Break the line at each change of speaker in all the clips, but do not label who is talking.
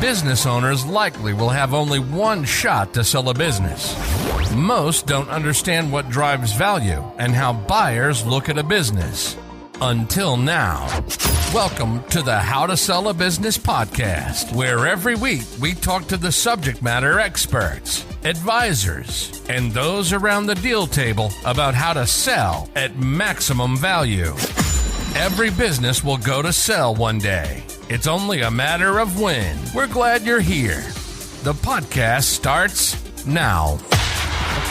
Business owners likely will have only one shot to sell a business. Most don't understand what drives value and how buyers look at a business. Until now. Welcome to the How to Sell a Business podcast, where every week we talk to the subject matter experts, advisors, and those around the deal table about how to sell at maximum value. Every business will go to sell one day. It's only a matter of when. We're glad you're here. The podcast starts now.
On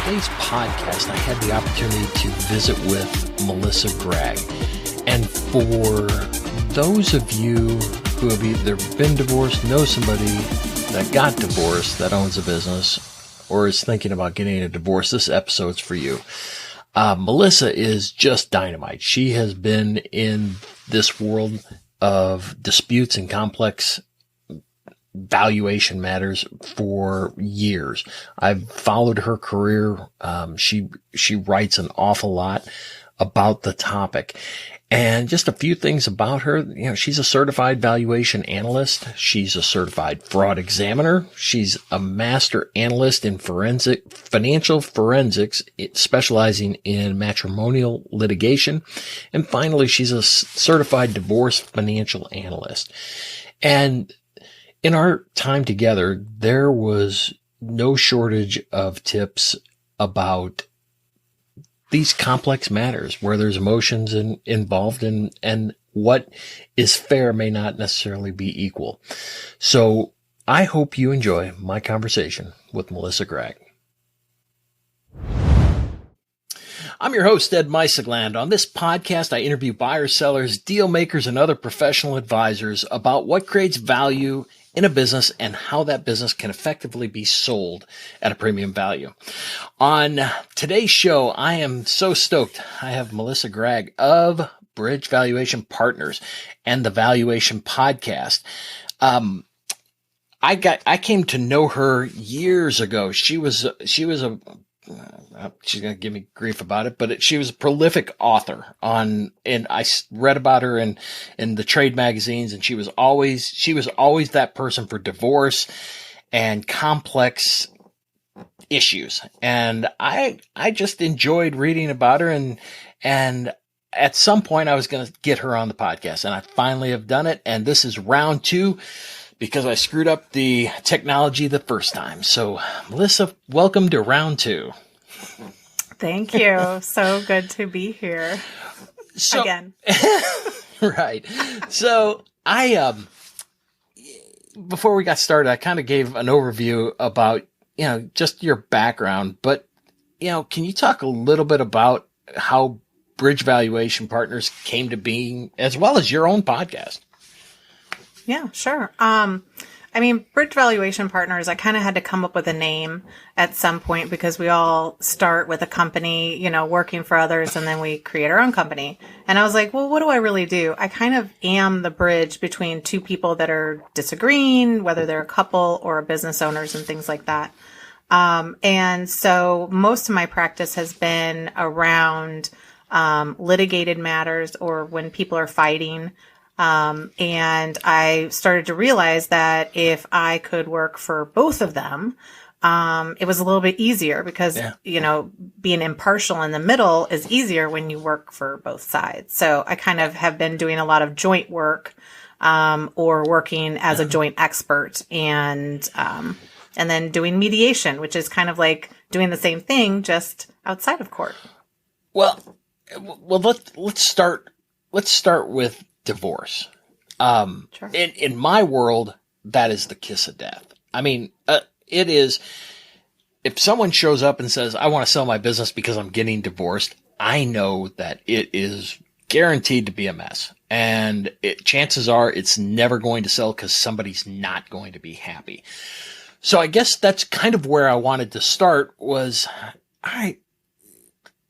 today's podcast, I had the opportunity to visit with Melissa Gragg. And for those of you who have either been divorced, know somebody that got divorced that owns a business, or is thinking about getting a divorce, this episode's for you. Melissa is just dynamite. She has been in this world of disputes and complex valuation matters for years. I've followed her career. She writes an awful lot about the topic. And just a few things about her. You know, she's a certified valuation analyst. She's a certified fraud examiner. She's a master analyst in financial forensics, specializing in matrimonial litigation. And finally, she's a certified divorce financial analyst. And in our time together, there was no shortage of tips about these complex matters where there's emotions involved and what is fair may not necessarily be equal. So I hope you enjoy my conversation with Melissa Gragg. I'm your host, Ed Mysogland. On this podcast, I interview buyers, sellers, deal makers, and other professional advisors about what creates value in a business and how that business can effectively be sold at a premium value. On today's show, I am so stoked. I have Melissa Gragg of Bridge Valuation Partners and the Valuation Podcast. I came to know her years ago. She's going to give me grief about it, but she was a prolific author and I read about her in the trade magazines, and she was always that person for divorce and complex issues. And I just enjoyed reading about her, and at some point I was going to get her on the podcast, and I finally have done it. And this is round 2 because I screwed up the technology the first time. So Melissa, welcome to round 2.
Thank you. So good to be here again.
Right. So before we got started, I kind of gave an overview about, just your background, but, can you talk a little bit about how Bridge Valuation Partners came to being, as well as your own podcast?
Yeah, sure. Bridge Valuation Partners, I kind of had to come up with a name at some point because we all start with a company, working for others, and then we create our own company. And I was like, well, what do I really do? I kind of am the bridge between two people that are disagreeing, whether they're a couple or business owners and things like that. And so most of my practice has been around litigated matters or when people are fighting. And I started to realize that if I could work for both of them, it was a little bit easier because, being impartial in the middle is easier when you work for both sides. So I kind of have been doing a lot of joint work, or working as a joint expert and then doing mediation, which is kind of like doing the same thing, just outside of court.
Well, let's start with divorce.
Sure.
In my world, that is the kiss of death. It is, if someone shows up and says, I want to sell my business because I'm getting divorced, I know that it is guaranteed to be a mess. And chances are it's never going to sell because somebody's not going to be happy. So I guess that's kind of where I wanted to start was, all right,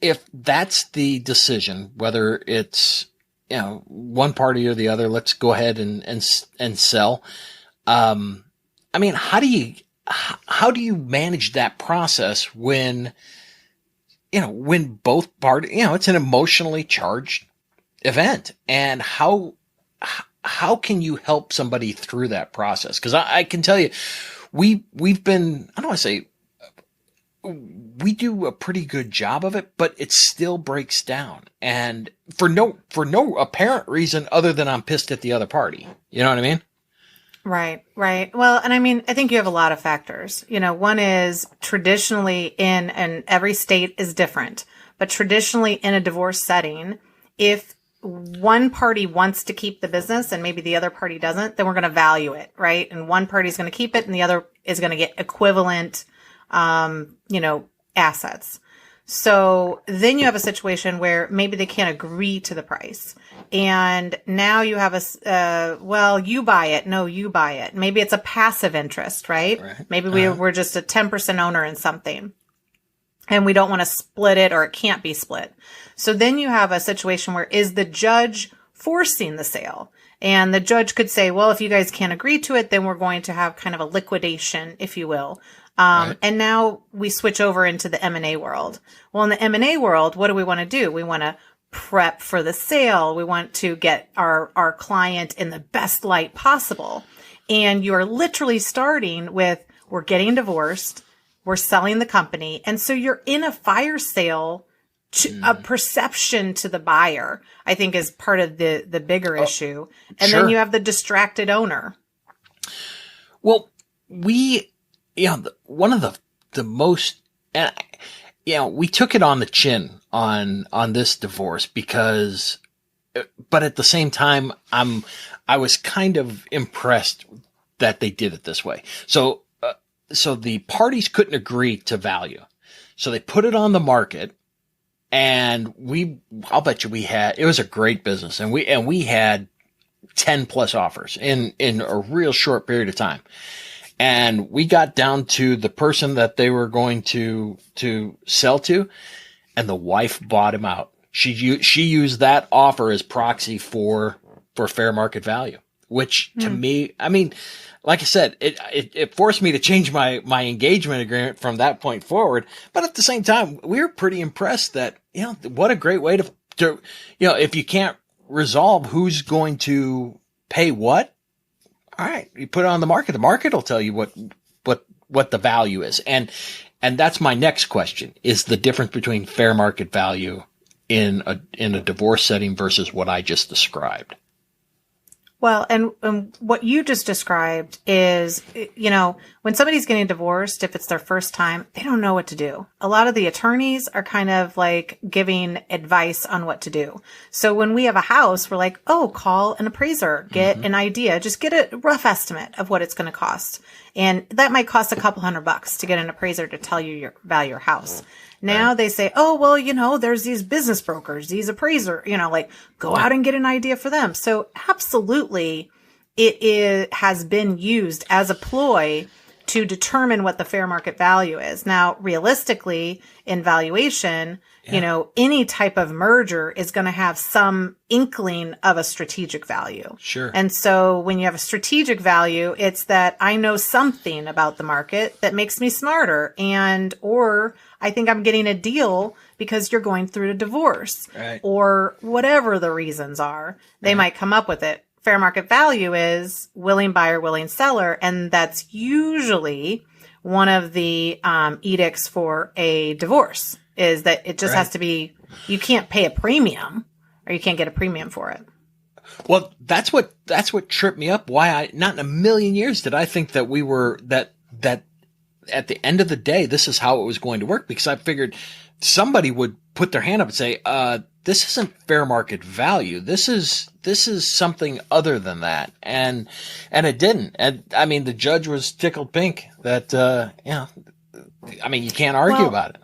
if that's the decision, whether it's, one party or the other, let's go ahead and sell. How do you manage that process when both parties, it's an emotionally charged event, and how how can you help somebody through that process? Because I can tell you, we've been, I don't want to say, we do a pretty good job of it, but it still breaks down, and for no apparent reason other than I'm pissed at the other party. You know what I mean?
Right, right. Well, and I mean, I think you have a lot of factors. One is traditionally and every state is different, but traditionally in a divorce setting, if one party wants to keep the business and maybe the other party doesn't, then we're going to value it, right? And one party is going to keep it and the other is going to get equivalent assets. So then you have a situation where maybe they can't agree to the price. And now you have you buy it. No, you buy it. Maybe it's a passive interest, right? Maybe we're just a 10% owner in something and we don't want to split it, or it can't be split. So then you have a situation where is the judge forcing the sale? And the judge could say, well, if you guys can't agree to it, then we're going to have kind of a liquidation, if you will. And now we switch over into the M&A world. Well, in the M&A world, what do we want to do? We want to prep for the sale. We want to get our client in the best light possible. And you're literally starting with, we're getting divorced, we're selling the company. And so you're in a fire sale, a perception to the buyer, I think is part of the bigger issue. And then you have the distracted owner.
Well, one of the most, we took it on the chin on this divorce because, but at the same time, I was kind of impressed that they did it this way. So the parties couldn't agree to value. So they put it on the market, and I'll bet you it was a great business, and we had 10 plus offers in a real short period of time. And we got down to the person that they were going to sell to, and the wife bought him out. She used that offer as proxy for fair market value, which to me, I mean, like I said, it forced me to change my engagement agreement from that point forward. But at the same time, we were pretty impressed that, what a great way to if you can't resolve who's going to pay what, all right, you put it on the market. The market will tell you what the value is. And that's my next question, is the difference between fair market value in a divorce setting versus what I just described.
Well, and what you just described is, when somebody's getting divorced, if it's their first time, they don't know what to do. A lot of the attorneys are kind of like giving advice on what to do. So when we have a house, we're like, oh, call an appraiser, get an idea, just get a rough estimate of what it's going to cost. And that might cost a couple $100 to get an appraiser to tell you value your house. Now they say, oh, well, there's these business brokers, these appraiser, go out and get an idea for them. So absolutely it has been used as a ploy to determine what the fair market value is. Now, realistically, in valuation, any type of merger is going to have some inkling of a strategic value.
Sure.
And so when you have a strategic value, it's that I know something about the market that makes me smarter, or I think I'm getting a deal because you're going through a divorce, or whatever the reasons are, they might come up with it. Fair market value is willing buyer, willing seller. And that's usually one of the edicts for a divorce, is that it just has to be, you can't pay a premium, or you can't get a premium for it.
Well, that's what tripped me up. Why not in a million years did I think that we were, that at the end of the day, this is how it was going to work, because I figured somebody would put their hand up and say, this isn't fair market value. This is something other than that. And it didn't. And I mean, the judge was tickled pink that, you can't argue about it.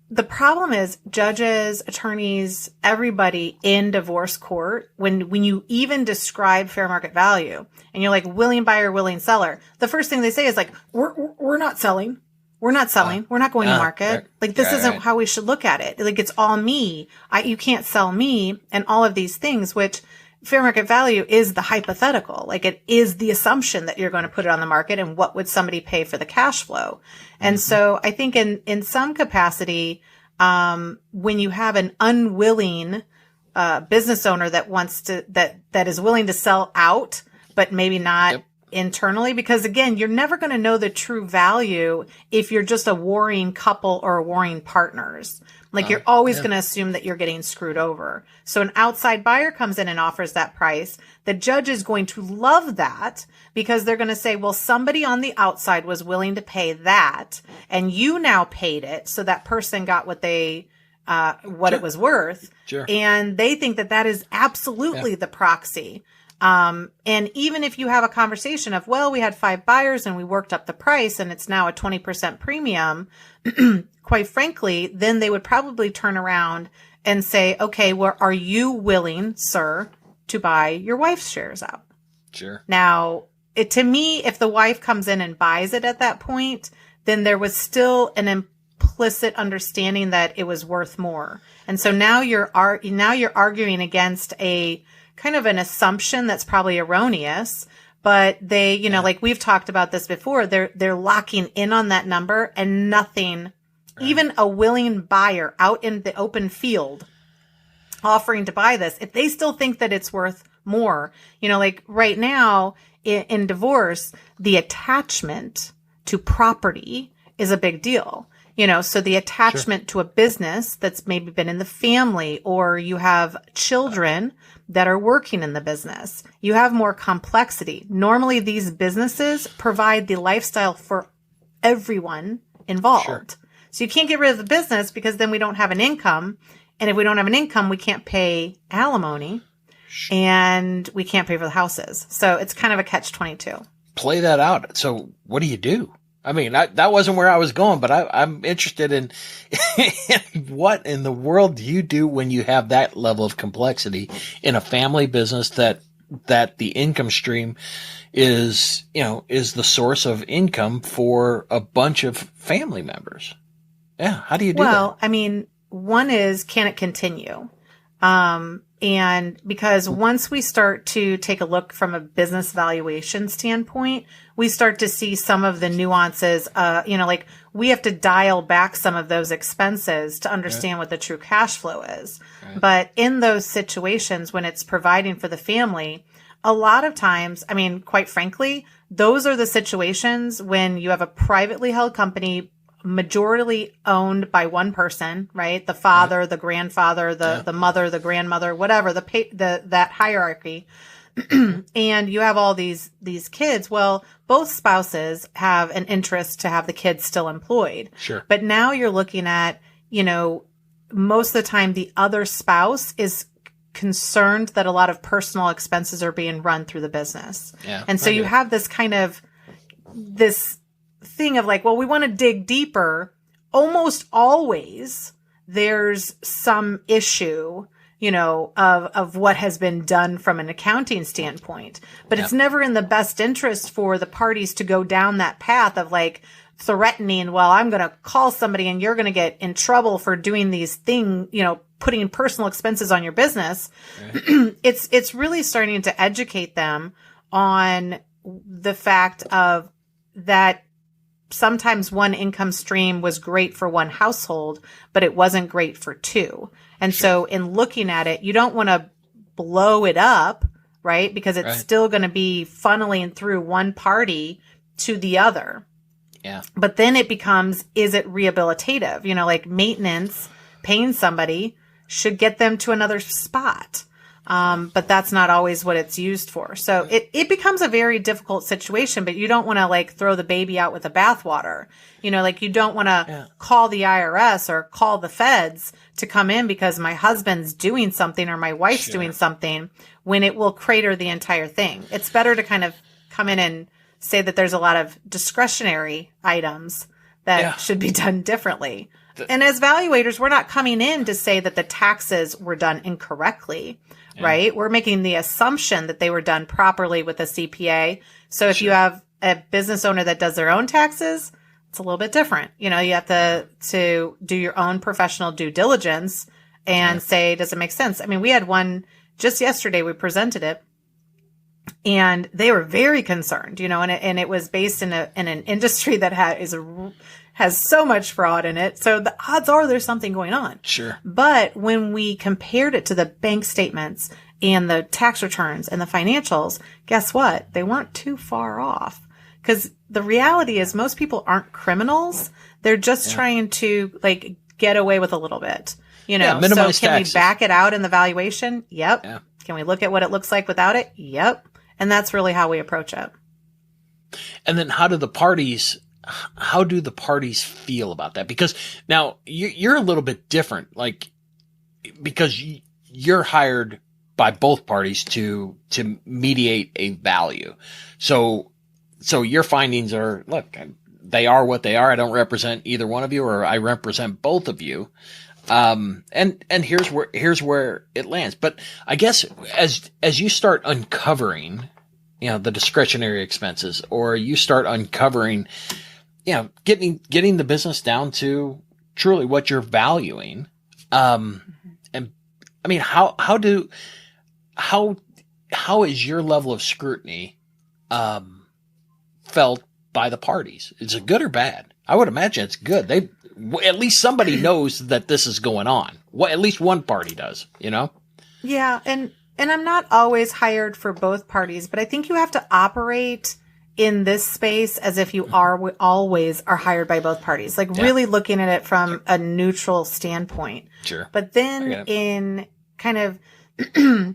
The problem is judges, attorneys, everybody in divorce court, when you even describe fair market value and you're like willing buyer, willing seller, the first thing they say is like, we're not selling. We're not selling. We're not going to market. Like, this isn't how we should look at it. Like, it's all me. You can't sell me, and all of these things, which fair market value is the hypothetical. Like, it is the assumption that you're going to put it on the market, and what would somebody pay for the cash flow. And so I think in some capacity, when you have an unwilling business owner that wants to, that is willing to sell out, but maybe not internally, because again, you're never going to know the true value if you're just a warring couple or warring partners. Like you're always going to assume that you're getting screwed over. So an outside buyer comes in and offers that price. The judge is going to love that because they're going to say, well, somebody on the outside was willing to pay that and you now paid it. So that person got what they, what it was worth.
Sure.
And they think that that is absolutely the proxy. And even if you have a conversation of, well, we had 5 buyers and we worked up the price and it's now a 20% premium, quite frankly, then they would probably turn around and say, okay, well, are you willing, sir, to buy your wife's shares out?
Sure.
Now, to me, if the wife comes in and buys it at that point, then there was still an implicit understanding that it was worth more. And so now you're arguing against a kind of an assumption that's probably erroneous, but they, you know, like we've talked about this before, they're locking in on that number and nothing, even a willing buyer out in the open field offering to buy this, if they still think that it's worth more, you know, like right now in divorce, the attachment to property is a big deal. You know, so the attachment to a business that's maybe been in the family, or you have children that are working in the business, you have more complexity. Normally, these businesses provide the lifestyle for everyone involved. Sure. So you can't get rid of the business because then we don't have an income. And if we don't have an income, we can't pay alimony and we can't pay for the houses. So it's kind of a catch-22.
Play that out. So what do you do? I mean, that wasn't where I was going, but I'm interested in what in the world do you do when you have that level of complexity in a family business that the income stream is the source of income for a bunch of family members? Yeah. How do you do that?
Well, I mean, one is, can it continue? And because once we start to take a look from a business valuation standpoint, we start to see some of the nuances, like we have to dial back some of those expenses to understand what the true cash flow is. Right. But in those situations, when it's providing for the family, a lot of times, I mean, quite frankly, those are the situations when you have a privately held company majority owned by one person, right? The father, the grandfather, the mother, the grandmother, whatever, that hierarchy. And you have all these kids. Well, both spouses have an interest to have the kids still employed.
Sure.
But now you're looking at, most of the time the other spouse is concerned that a lot of personal expenses are being run through the business. Yeah. And so you have this kind of this thing of like, well, we want to dig deeper. Almost always there's some issue, of what has been done from an accounting standpoint, but it's never in the best interest for the parties to go down that path of like threatening, well, I'm going to call somebody and you're going to get in trouble for doing these things, putting personal expenses on your business. Right. It's really starting to educate them on the fact of that sometimes one income stream was great for one household, but it wasn't great for two. And so in looking at it, you don't want to blow it up, right? Because it's still going to be funneling through one party to the other. Yeah. But then it becomes, is it rehabilitative? Like maintenance, paying somebody should get them to another spot. But that's not always what it's used for. So it becomes a very difficult situation, but you don't want to like throw the baby out with the bathwater. Like you don't want to call the IRS or call the feds to come in because my husband's doing something or my wife's doing something when it will crater the entire thing. It's better to kind of come in and say that there's a lot of discretionary items that should be done differently. And as valuators, we're not coming in to say that the taxes were done incorrectly. Right? We're making the assumption that they were done properly with a CPA. So if you have a business owner that does their own taxes, it's a little bit different. You have to do your own professional due diligence and say, does it make sense? I mean, we had one just yesterday, we presented it. And they were very concerned, and it was based in an industry that has so much fraud in it. So the odds are there's something going on.
Sure.
But when we compared it to the bank statements and the tax returns and the financials, guess what? They weren't too far off, because the reality is most people aren't criminals. They're just trying to get away with a little bit,
minimize
so can
taxes.
we back it out in the valuation? Yep.
Yeah.
Can we look at what it looks like without it? Yep. And that's really how we approach it.
And then how do the parties feel about that? Because now you're a little bit different, because you're hired by both parties to mediate a value. So your findings are, look, they are what they are. I don't represent either one of you, or I represent both of you. And here's where it lands. But I guess as you start uncovering, the discretionary expenses, or you start uncovering, getting the business down to truly what you're valuing. And I mean, how is your level of scrutiny, felt by the parties? Is it good or bad? I would imagine it's good. At least somebody knows that this is going on. At least one party does,
Yeah. And I'm not always hired for both parties, but I think you have to operate in this space as if you always are hired by both parties, really looking at it from a neutral standpoint.
Sure.
But then in kind of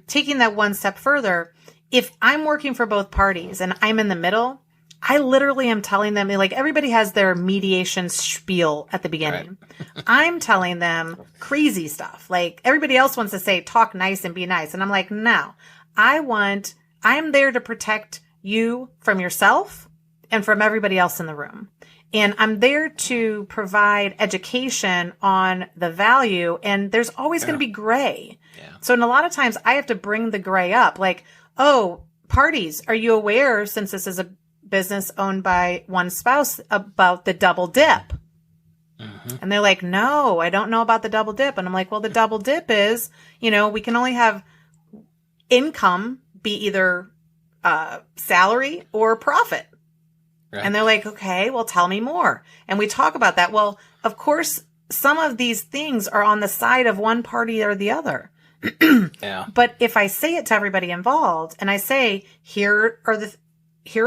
taking that one step further, if I'm working for both parties and I'm in the middle, I literally am telling them, everybody has their mediation spiel at the beginning. Right. I'm telling them crazy stuff. Everybody else wants to say, talk nice and be nice. And I'm like, no, I'm there to protect you from yourself and from everybody else in the room. And I'm there to provide education on the value. And there's always going to be gray. Yeah. So in a lot of times I have to bring the gray up. Parties, are you aware, since this is a business owned by one spouse, about the double dip? Mm-hmm. And they're like, no, I don't know about the double dip. And I'm like, well, the double dip is, we can only have income be either salary or profit. Right. And they're like, okay, well, tell me more. And we talk about that. Well, of course, some of these things are on the side of one party or the other. Yeah. But if I say it to everybody involved and I say, here are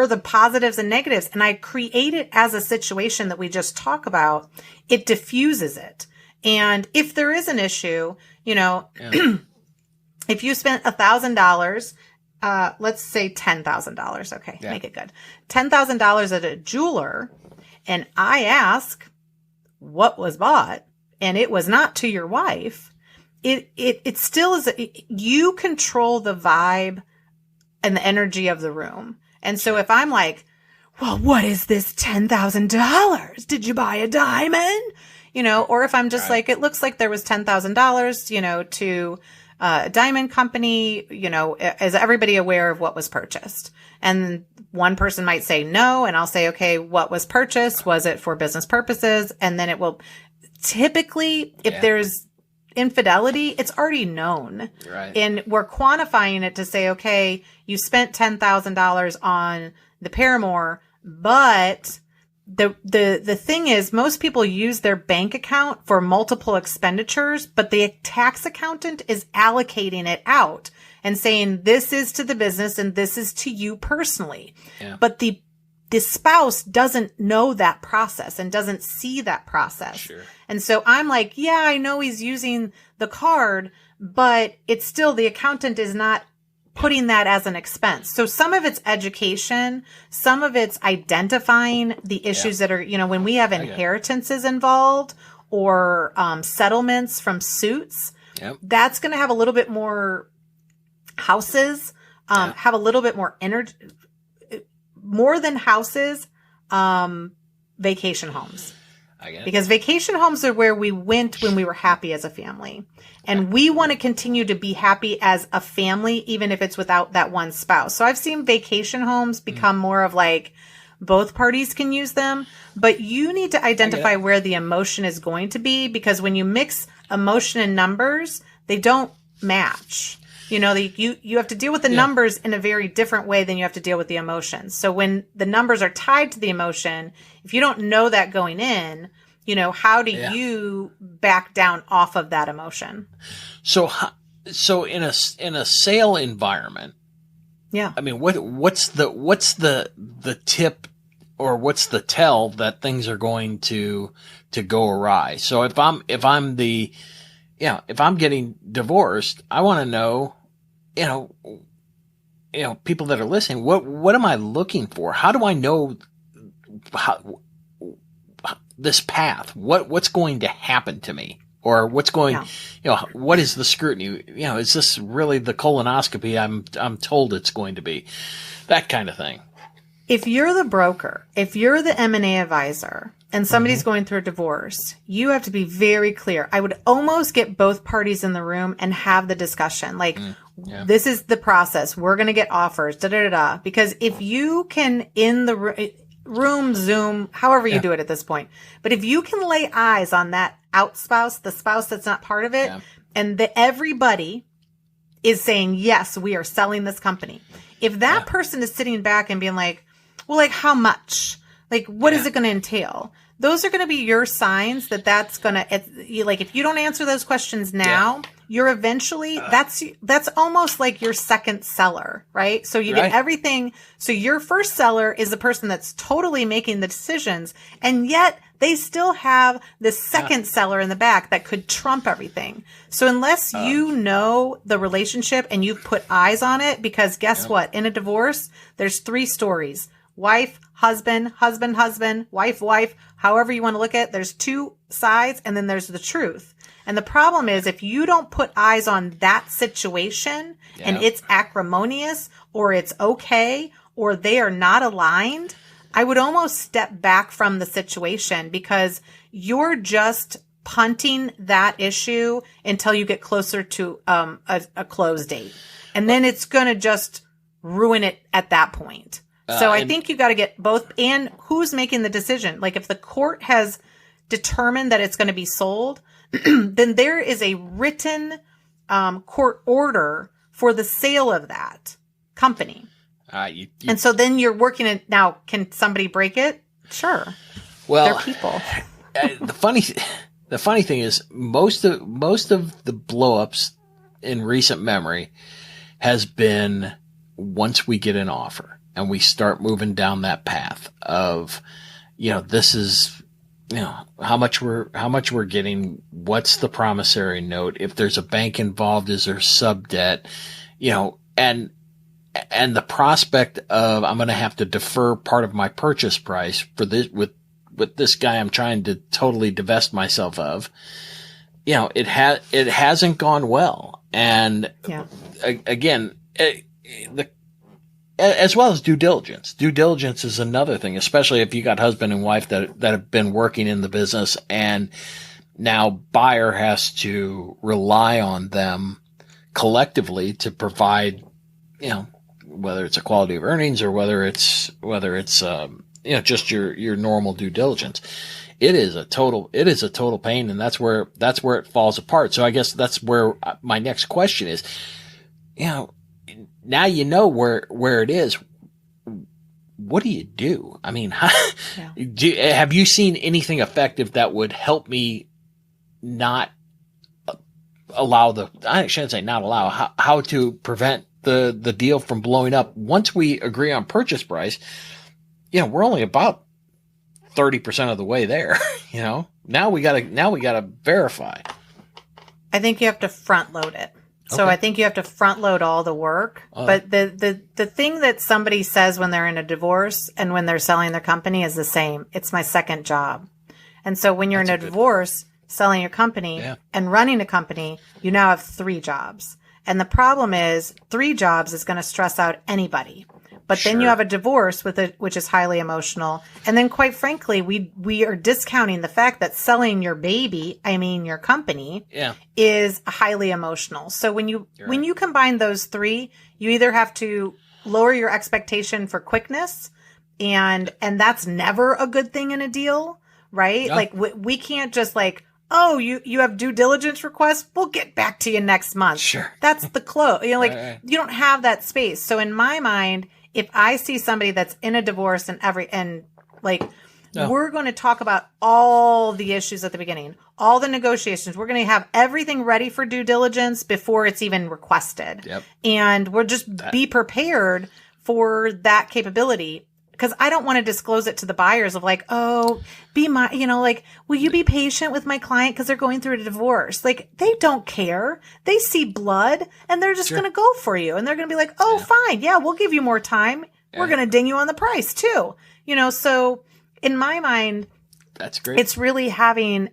the positives and negatives, and I create it as a situation that we just talk about, it diffuses it. And if there is an issue, if you spent $1,000, let's say $10,000. Okay. Yeah. Make it good. $10,000 at a jeweler. And I ask what was bought, and it was not to your wife. It still is, you control the vibe and the energy of the room. And so if I'm like, well, what is this $10,000? Did you buy a diamond? Or if I'm just it looks like there was $10,000, to a diamond company, is everybody aware of what was purchased? And one person might say no. And I'll say, okay, what was purchased? Was it for business purposes? And then it will typically, if there's infidelity, it's already known. Right. And we're quantifying it to say, okay, you spent $10,000 on the Paramore, but the thing is, most people use their bank account for multiple expenditures, but the tax accountant is allocating it out and saying, this is to the business and this is to you personally. Yeah. But the spouse doesn't know that process and doesn't see that process. Sure. And so I'm like, yeah, I know he's using the card, but it's still, the accountant is not putting that as an expense. So some of it's education, some of it's identifying the issues that are, when we have inheritances involved or settlements from suits, that's going to have a little bit more houses, have a little bit more energy, more than houses, vacation homes. Because vacation homes are where we went when we were happy as a family. And we want to continue to be happy as a family, even if it's without that one spouse. So I've seen vacation homes become more of both parties can use them, but you need to identify where the emotion is going to be, because when you mix emotion and numbers, they don't match. You know, you have to deal with the numbers in a very different way than you have to deal with the emotions. So when the numbers are tied to the emotion, if you don't know that going in, you know, how do you back down off of that emotion?
So in a sale environment, I mean, what's the tip, or what's the tell that things are going to go awry? So if I'm getting divorced, I want to know, people that are listening, what am I looking for? How do I know this path? What's going to happen to me? Or what's going, what is the scrutiny? Is this really the colonoscopy I'm told it's going to be? That kind of thing.
If you're the broker, if you're the M&A advisor, and somebody's going through a divorce, you have to be very clear. I would almost get both parties in the room and have the discussion. Like, this is the process. We're going to get offers, Because if you can, in the room, Zoom, however you do it at this point, but if you can lay eyes on that out spouse, the spouse that's not part of it, and everybody is saying, yes, we are selling this company. If that person is sitting back and being like, well, like, how much? Like, what is it going to entail? Those are going to be your signs that's going to, like, if you don't answer those questions now, you're eventually, that's almost like your second seller, right? So you get everything. So your first seller is the person that's totally making the decisions, and yet they still have the second seller in the back that could trump everything. So unless you know the relationship and you've put eyes on it, because guess what? In a divorce, there's 3 stories. Wife, husband, husband, husband, wife, wife, however you want to look at it. There's 2 sides, and then there's the truth. And the problem is, if you don't put eyes on that situation and it's acrimonious, or it's okay, or they are not aligned, I would almost step back from the situation, because you're just punting that issue until you get closer to a close date. And then it's going to just ruin it at that point. So I think you got to get both, and who's making the decision. Like, if the court has determined that it's going to be sold, then there is a written court order for the sale of that company. And so then you're working it. Now, can somebody break it? Sure.
Well,
they're people.
The funny thing is, most of the blowups in recent memory has been once we get an offer and we start moving down that path of, this is, how much we're getting, what's the promissory note, if there's a bank involved, is there sub debt, and the prospect of I'm going to have to defer part of my purchase price for this with this guy I'm trying to totally divest myself of. It hasn't gone well, and again, as well as due diligence. Due diligence is another thing, especially if you got husband and wife that have been working in the business, and now buyer has to rely on them collectively to provide, whether it's a quality of earnings or whether it's just your normal due diligence. It is a total pain, and that's where it falls apart. So I guess that's where my next question is, now where it is. What do you do? I mean, have you seen anything effective that would help me not allow I shouldn't say not allow, how to prevent the deal from blowing up once we agree on purchase price? We're only about 30% of the way there. Now we gotta verify.
I think you have to front load it. So I think you have to front load all the work. But the thing that somebody says when they're in a divorce and when they're selling their company is the same. It's my second job. And so when you're in a divorce, selling your company and running a company, you now have 3 jobs. And the problem is 3 jobs is going to stress out anybody. But then you have a divorce which is highly emotional. And then quite frankly, we are discounting the fact that selling your your company is highly emotional. So when you combine those 3, you either have to lower your expectation for quickness, and that's never a good thing in a deal, right? Yeah. Like we can't just like, oh, you have due diligence requests? We'll get back to you next month.
Sure.
That's the close.
Right.
You don't have that space. So in my mind, if I see somebody that's in a divorce we're going to talk about all the issues at the beginning, all the negotiations. We're going to have everything ready for due diligence before it's even requested.
Yep.
And we'll just be prepared for that capability. Because I don't want to disclose it to the buyers of will you be patient with my client because they're going through a divorce? They don't care. They see blood and they're just going to go for you. And they're going to be like, oh, fine. Yeah, we'll give you more time. Yeah. We're going to ding you on the price too. So in my mind,
that's great.
It's really having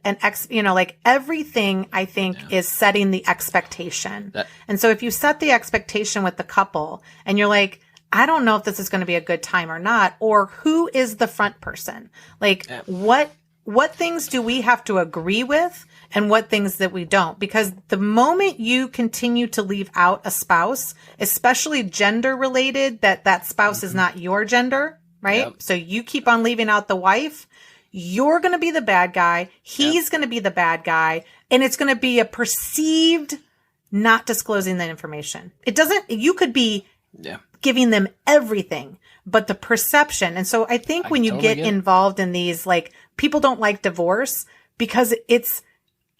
everything I think is setting the expectation. And so if you set the expectation with the couple and you're like, I don't know if this is going to be a good time or not, or who is the front person? What things do we have to agree with and what things that we don't? Because the moment you continue to leave out a spouse, especially gender related, that spouse is not your gender, right? Yep. So you keep on leaving out the wife, you're going to be the bad guy. He's going to be the bad guy. And it's going to be a perceived not disclosing the information. You could be giving them everything, but the perception. And so I think when you get involved in these, people don't like divorce because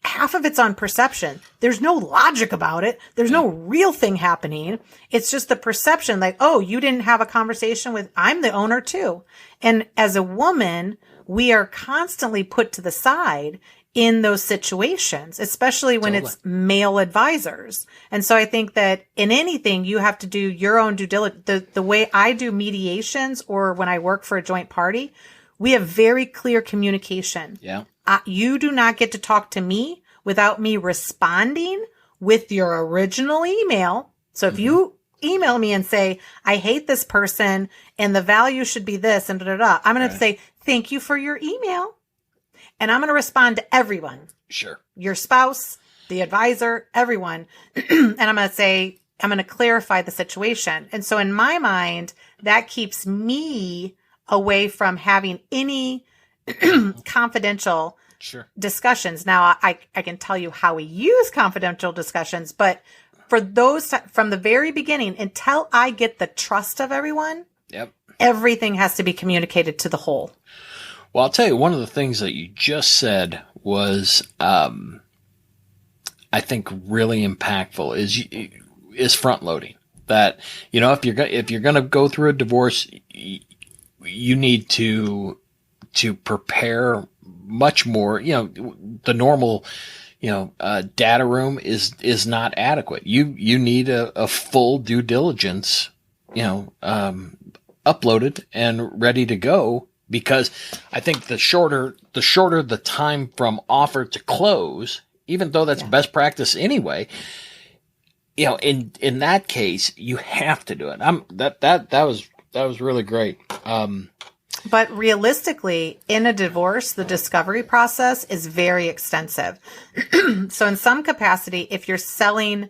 half of it's on perception. There's no logic about it. There's no real thing happening. It's just the perception oh, you didn't have a conversation with, I'm the owner too. And as a woman, we are constantly put to the side in those situations, especially when it's male advisors. And so I think that in anything, you have to do your own due diligence. The way I do mediations or when I work for a joint party, we have very clear communication.
Yeah.
You do not get to talk to me without me responding with your original email. So if you email me and say, I hate this person and the value should be this and I'm going to say, thank you for your email. And I'm going to respond to everyone.
Sure.
Your spouse, the advisor, everyone. And I'm going to say, I'm going to clarify the situation. And so in my mind, that keeps me away from having any confidential discussions. Now, I can tell you how we use confidential discussions, but for those from the very beginning, until I get the trust of everyone, everything has to be communicated to the whole.
Well, I'll tell you, one of the things that you just said was, I think really impactful is front loading. That, if you're going to go through a divorce, you need to prepare much more. The normal, data room is not adequate. You need a full due diligence, uploaded and ready to go. Because I think the shorter the time from offer to close, even though that's best practice anyway, in that case, you have to do it. That was really great.
But realistically, in a divorce, the discovery process is very extensive. So in some capacity, if you're selling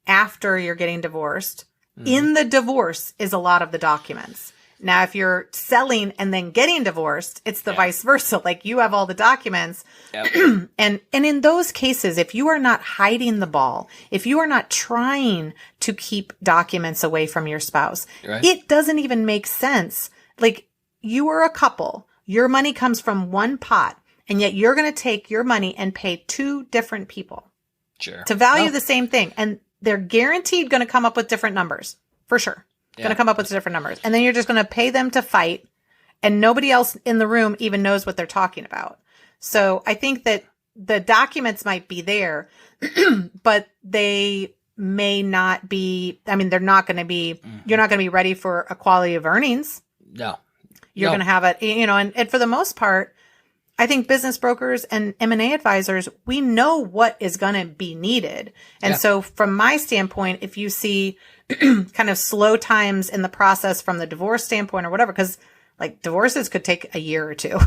after you're getting divorced, in the divorce is a lot of the documents. Now, if you're selling and then getting divorced, it's the vice versa. You have all the documents. Yep. And in those cases, if you are not hiding the ball, if you are not trying to keep documents away from your spouse, it doesn't even make sense. You are a couple, your money comes from one pot, and yet you're going to take your money and pay two different people to value the same thing. And they're guaranteed going to come up with different numbers for sure. Going to come up with different numbers. And then you're just going to pay them to fight. And nobody else in the room even knows what they're talking about. So I think that the documents might be there, but they may not be, they're not going to be, you're not going to be ready for a quality of earnings.
No.
You're going to have it, and for the most part, I think business brokers and M&A advisors, we know what is going to be needed. And so from my standpoint, if you see kind of slow times in the process from the divorce standpoint or whatever, because divorces could take a year or two.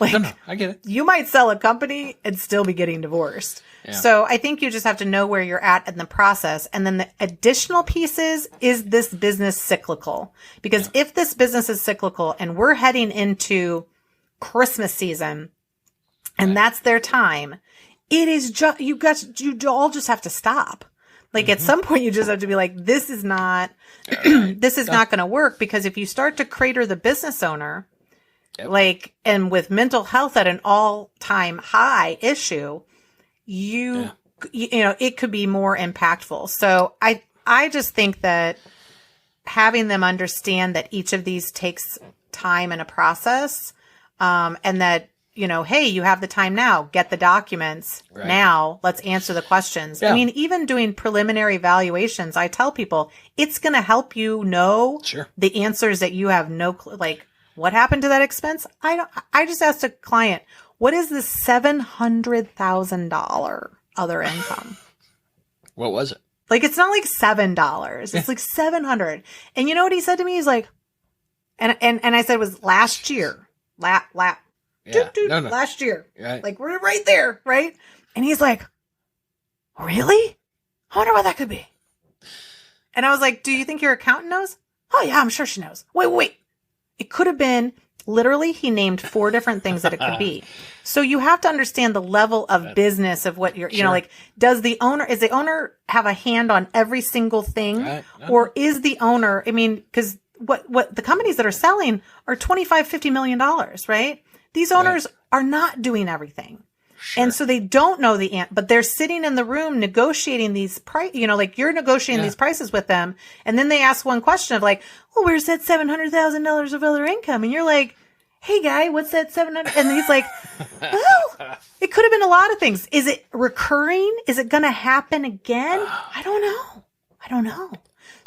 No, I get it.
You might sell a company and still be getting divorced. Yeah. So I think you just have to know where you're at in the process. And then the additional pieces, is this business cyclical? Because if this business is cyclical and we're heading into Christmas season and that's their time, it is just, you all just have to stop. Like at some point you just have to be like, this is not, this is not going to work, because if you start to crater the business owner, like, and with mental health at an all-time high issue, you know, it could be more impactful. So I just think that having them understand that each of these takes time and a process, and that, you know, hey, you have the time now, get the documents now, let's answer the questions. I mean, even doing preliminary valuations, I tell people it's going to help you know the answers that you have no clue, like what happened to that expense? I just asked a client, what is the $700,000 other income?
What was it?
Like, it's not like $7. It's like 700. And you know what he said to me? He's like, and I said it was last year. Last year. Right. Like, we're right there, right? And he's like, really? I wonder what that could be. And I was like, do you think your accountant knows? Oh, yeah, I'm sure she knows. Wait. It could have been, literally, he named 4 different things that it could be. So you have to understand the level of business of what you're, you know, like, is the owner have a hand on every single thing? Right. No. Or is the owner, I mean, because what the companies that are selling are $25-50 million, right? These owners are not doing everything. Sure. And so they don't know but they're sitting in the room negotiating these you know, like you're negotiating these prices with them. And then they ask one question of like, well, where's that $700,000 of other income? And you're like, hey guy, what's that 700? And he's like, well, it could have been a lot of things. Is it recurring? Is it going to happen again? I don't know.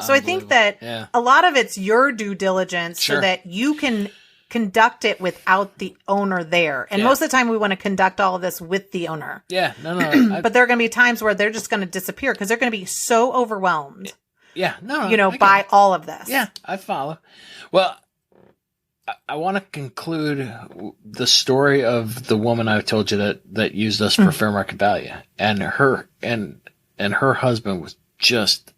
So I think that a lot of it's your due diligence so that you can conduct it without the owner there. And most of the time we want to conduct all of this with the owner. Yeah, no. But there are going to be times where they're just going to disappear because they're going to be so overwhelmed. Yeah, no. You know, by all of this.
Yeah, I follow. Well, I want to conclude the story of the woman I told you that used us for fair market value, and her husband was just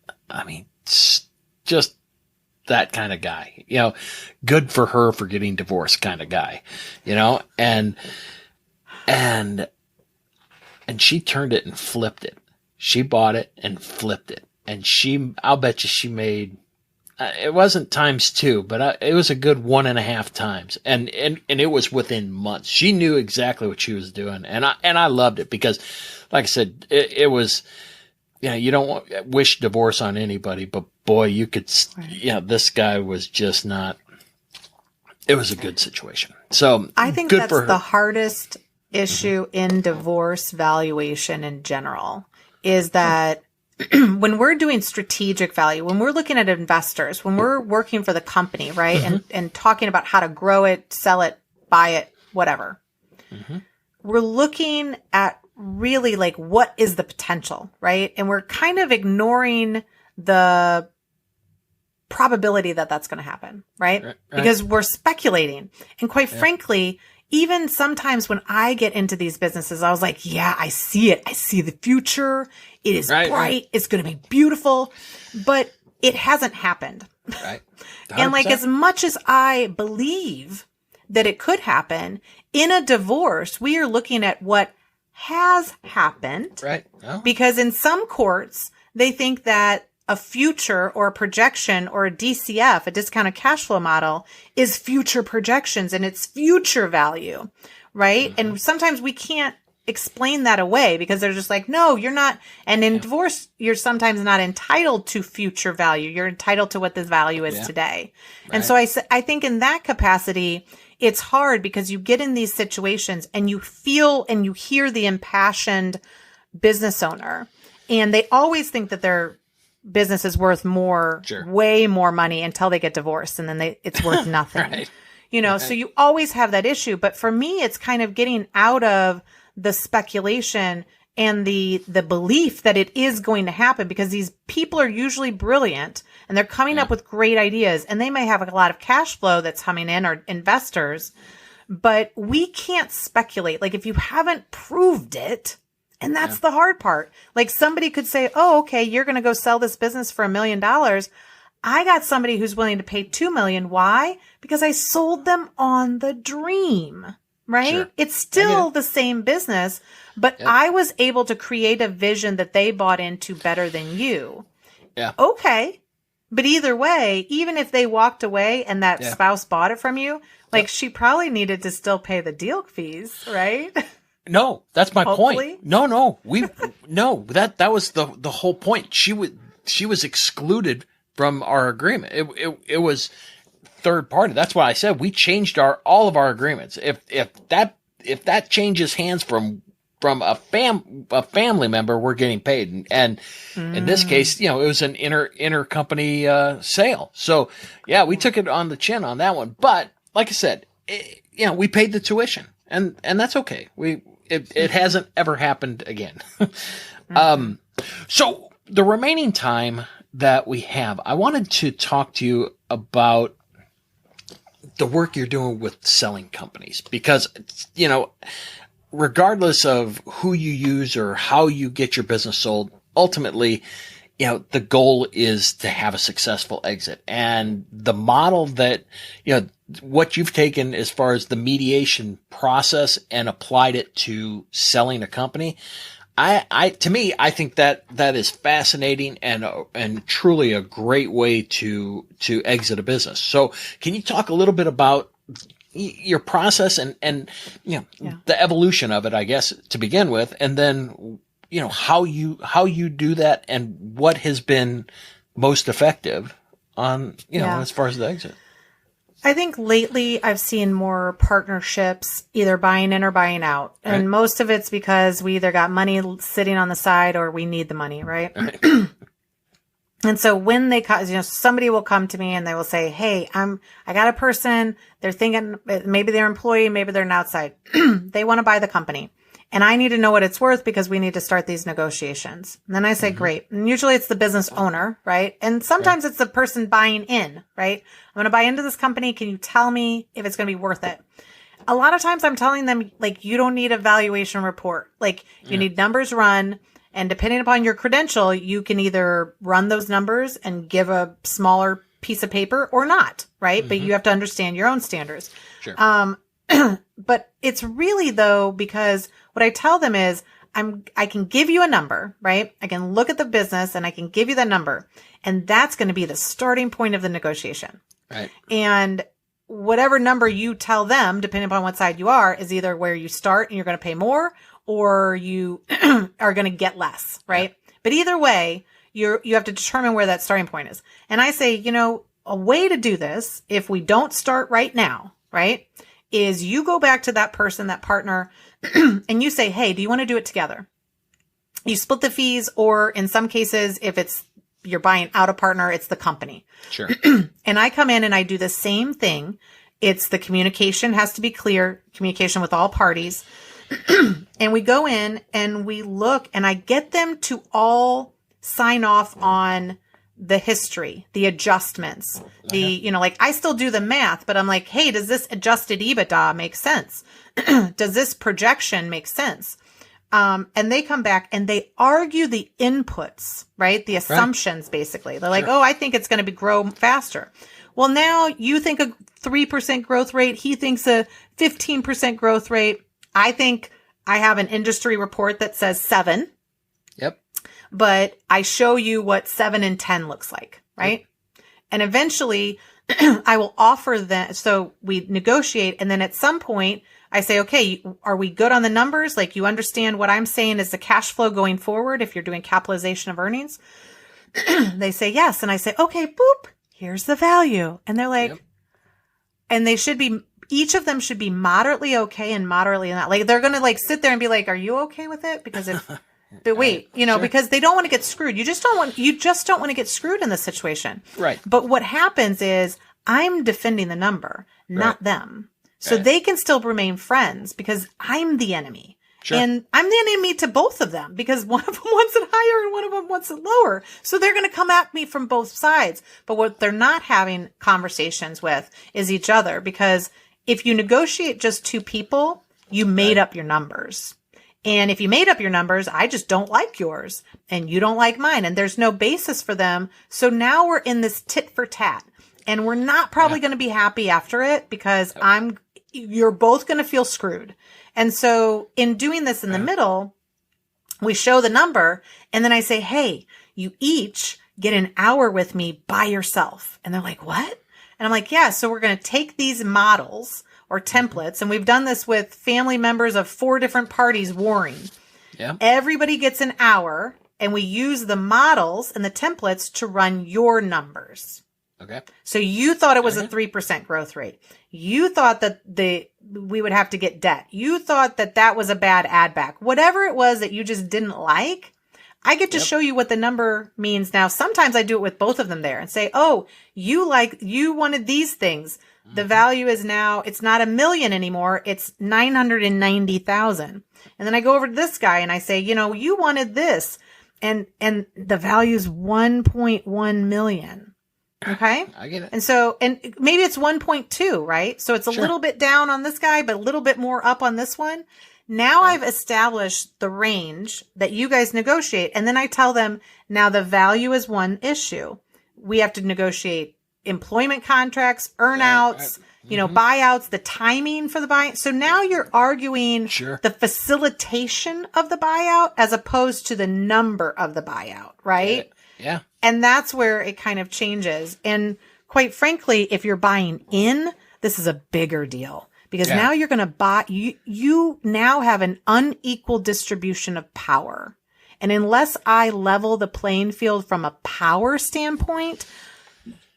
that kind of guy, you know, good for her for getting divorced kind of guy, you know, and she turned it and flipped it. She bought it and flipped it. And I'll bet you she made, it wasn't times 2, but it was a good 1.5 times. And it was within months. She knew exactly what she was doing. And I loved it because, like I said, it was, you know, you don't wish divorce on anybody, but boy, you could, this guy was just not, it was a good situation. So
I think that's the hardest issue in divorce valuation in general is that when we're doing strategic value, when we're looking at investors, when we're working for the company, right? And talking about how to grow it, sell it, buy it, whatever, we're looking at really like, what is the potential, right? And we're kind of ignoring the probability that that's going to happen, right? Because we're speculating. And quite frankly, even sometimes when I get into these businesses, I was like, yeah, I see it. I see the future. It is bright. It's going to be beautiful, but it hasn't happened. Right. And like, as much as I believe that it could happen in a divorce, we are looking at what has happened. Right. Oh. Because in some courts, they think that a future or a projection or a DCF, a discounted cash flow model, is future projections and it's future value, right? And sometimes we can't explain that away because they're just like, no, you're not. And in divorce, you're sometimes not entitled to future value. You're entitled to what the value is today. Right. And so I think in that capacity, it's hard because you get in these situations and you feel and you hear the impassioned business owner, and they always think that their business is worth more, way more money until they get divorced, and then it's worth nothing. You know, so you always have that issue. But for me, it's kind of getting out of the speculation and the belief that it is going to happen, because these people are usually brilliant and they're coming up with great ideas, and they may have a lot of cash flow that's coming in, or investors, but we can't speculate. Like, if you haven't proved it, and that's the hard part. Like, somebody could say, oh, okay, you're going to go sell this business for $1 million. I got somebody who's willing to pay $2 million. Why? Because I sold them on the dream. right?
Sure.
It's still the same business, but I was able to create a vision that they bought into better than you.
Yeah.
Okay. But either way, even if they walked away and that spouse bought it from you, like she probably needed to still pay the deal fees, right?
No, that's my
Hopefully.
point. No, that was the whole point. She was excluded from our agreement. It was third party. That's why I said we changed all of our agreements. If that changes hands from a family member, we're getting paid. And in this case, it was an intercompany sale. So yeah, we took it on the chin on that one. But like I said, we paid the tuition, and that's okay. It hasn't ever happened again. So the remaining time that we have, I wanted to talk to you about the work you're doing with selling companies, because, regardless of who you use or how you get your business sold, ultimately, the goal is to have a successful exit. And the model that, what you've taken as far as the mediation process and applied it to selling a company, to me, I think that is fascinating and truly a great way to exit a business. So can you talk a little bit about your process and the evolution of it, I guess, to begin with, and then, how you do that and what has been most effective on, as far as the exit?
I think lately I've seen more partnerships, either buying in or buying out.
Right.
And most of it's because we either got money sitting on the side or we need the money, right? And so when they somebody will come to me and they will say, hey, I got a person, they're thinking maybe they're an employee, maybe they're an outside. They want to buy the company. And I need to know what it's worth because we need to start these negotiations. And then I say, great. And usually it's the business owner, right? And sometimes it's the person buying in, right? I'm going to buy into this company. Can you tell me if it's going to be worth it? A lot of times I'm telling them, like, you don't need a valuation report. Like, you need numbers run. And depending upon your credential, you can either run those numbers and give a smaller piece of paper or not, right? But you have to understand your own standards.
Sure.
But it's really, though, because what I tell them is I can give you a number, right? I can look at the business and I can give you that number. And that's going to be the starting point of the negotiation.
Right.
And whatever number you tell them, depending upon what side you are, is either where you start and you're going to pay more or you are going to get less, right? Yeah. But either way, you have to determine where that starting point is. And I say, a way to do this, if we don't start right now, right, is you go back to that person, that partner, and you say, hey, do you want to do it together? You split the fees, or in some cases, if you're buying out a partner, it's the company.
Sure.
And I come in and I do the same thing. It's the communication has to be clear, communication with all parties. And we go in and we look, and I get them to all sign off on the history, the adjustments, I still do the math, but I'm like, hey, does this adjusted EBITDA make sense? Does this projection make sense? And they come back and they argue the inputs, right? The assumptions, basically. They're like, oh, I think it's going to grow faster. Well, now you think a 3% growth rate. He thinks a 15% growth rate. I think I have an industry report that says 7.
Yep.
But I show you what 7 and 10 looks like, right? Yep. And eventually I will offer that. So we negotiate. And then at some point I say, okay, are we good on the numbers? Like, you understand what I'm saying is the cash flow going forward if you're doing capitalization of earnings? They say yes. And I say, okay, boop, here's the value. And they're like, and they should be, each of them should be moderately okay and moderately not. Like, they're going to sit there and be like, are you okay with it? Because but wait, because they don't want to get screwed. You just don't want to get screwed in this situation. Right. But what happens is I'm defending the number, not them. So they can still remain friends because I'm the enemy. Sure. And I'm the enemy to both of them because one of them wants it higher and one of them wants it lower. So they're going to come at me from both sides. But what they're not having conversations with is each other, because if you negotiate just two people, you made up your numbers. And if you made up your numbers, I just don't like yours and you don't like mine. And there's no basis for them. So now we're in this tit for tat, and we're not probably going to be happy after it because you're both going to feel screwed. And so in doing this in the middle, we show the number and then I say, hey, you each get an hour with me by yourself. And they're like, what? And I'm like, yeah, so we're going to take these models or templates, and we've done this with family members of 4 different parties warring.
Yeah.
Everybody gets an hour, and we use the models and the templates to run your numbers.
Okay.
So you thought it was a 3% growth rate. You thought that we would have to get debt. You thought that that was a bad add back. Whatever it was that you just didn't like, I get to show you what the number means now. Sometimes I do it with both of them there and say, oh, you wanted these things. The value is now, it's not $1 million anymore. It's 990,000. And then I go over to this guy and I say, you wanted this and the value is 1.1 million. Okay.
I get it.
And so, and maybe it's 1.2, right? So it's a little bit down on this guy, but a little bit more up on this one. Now I've established the range that you guys negotiate. And then I tell them, now the value is one issue. We have to negotiate employment contracts, earnouts, buyouts, the timing for the buyout. So now you're arguing the facilitation of the buyout as opposed to the number of the buyout, right?
Yeah.
And that's where it kind of changes. And quite frankly, if you're buying in, this is a bigger deal. Because now you're going to buy, you now have an unequal distribution of power. And unless I level the playing field from a power standpoint,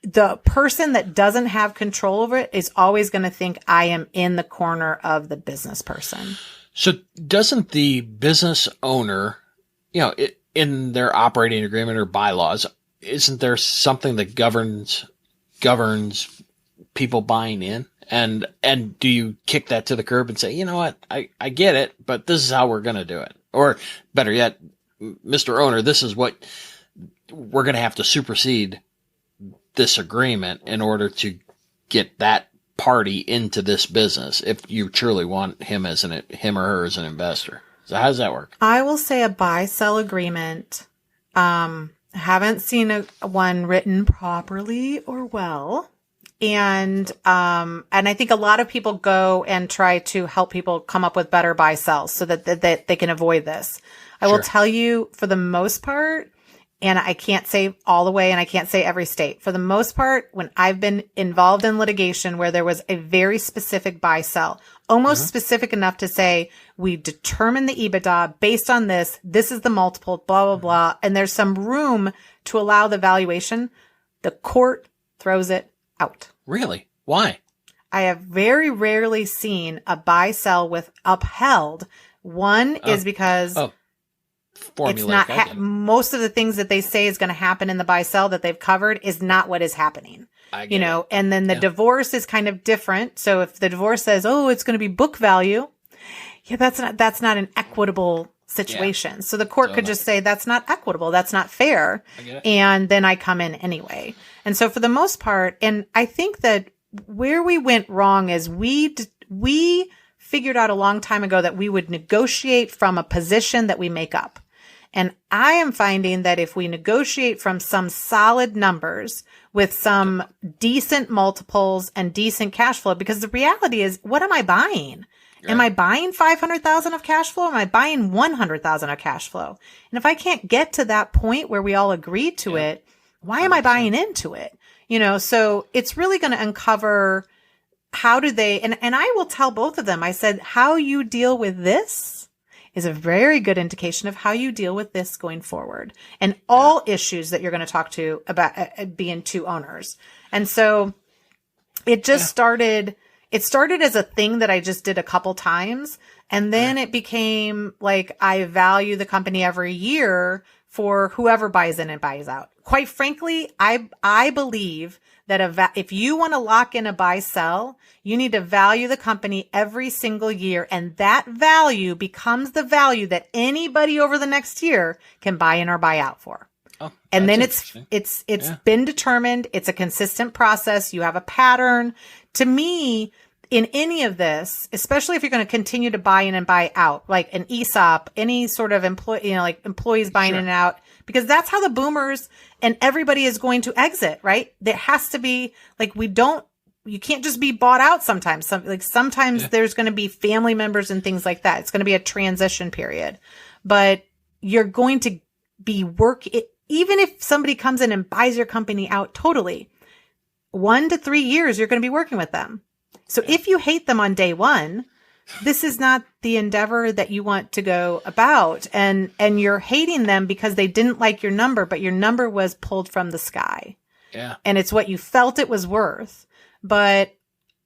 the person that doesn't have control over it is always going to think I am in the corner of the business person.
So doesn't the business owner, in their operating agreement or bylaws, isn't there something that governs people buying in? And do you kick that to the curb and say, you know what, I get it, but this is how we're going to do it? Or better yet, Mr. Owner, this is what we're going to have to supersede this agreement in order to get that party into this business if you truly want him or her as an investor. So how does that work? I
will say a buy-sell agreement. Haven't seen one written properly or well. And I think a lot of people go and try to help people come up with better buy sells so that they can avoid this. I will tell you, for the most part, and I can't say all the way and I can't say every state, for the most part, when I've been involved in litigation where there was a very specific buy sell, almost specific enough to say, we determine the EBITDA based on this is the multiple, blah, blah, blah, and there's some room to allow the valuation, the court throws it out.
Really? Why?
I have very rarely seen a buy sell with upheld. One is because it's not most of the things that they say is going to happen in the buy sell that they've covered is not what is happening. And then the divorce is kind of different. So if the divorce says, oh, it's going to be book value. Yeah, that's not an equitable situation. Yeah. So the court could just say that's not equitable. That's not fair. And then I come in anyway. And so for the most part, and I think that where we went wrong is we figured out a long time ago that we would negotiate from a position that we make up. And I am finding that if we negotiate from some solid numbers with some decent multiples and decent cash flow, because the reality is, what am I buying? Yeah. Am I buying 500,000 of cash flow? Or am I buying 100,000 of cash flow? And if I can't get to that point where we all agree to it, why am I buying into it? So it's really going to uncover how do they, and I will tell both of them, I said, how you deal with this is a very good indication of how you deal with this going forward and all issues that you're going to talk to about being two owners. And so it just started as a thing that I just did a couple times. And then it became like, I value the company every year for whoever buys in and buys out. Quite frankly, I believe that if you want to lock in a buy sell, you need to value the company every single year. And that value becomes the value that anybody over the next year can buy in or buy out for. Oh, and then it's been determined. It's a consistent process. You have a pattern. To me, in any of this, especially if you're going to continue to buy in and buy out, like an ESOP, any sort of employee, like employees buying in and out, because that's how the boomers and everybody is going to exit, right? There has to be, like, we don't you can't just be bought out sometimes. Sometimes there's going to be family members and things like that. It's going to be a transition period, but you're going to be even if somebody comes in and buys your company out totally, 1 to 3 years, you're going to be working with them. So if you hate them on day one, this is not the endeavor that you want to go about. And you're hating them because they didn't like your number, but your number was pulled from the sky.
Yeah.
And it's what you felt it was worth. But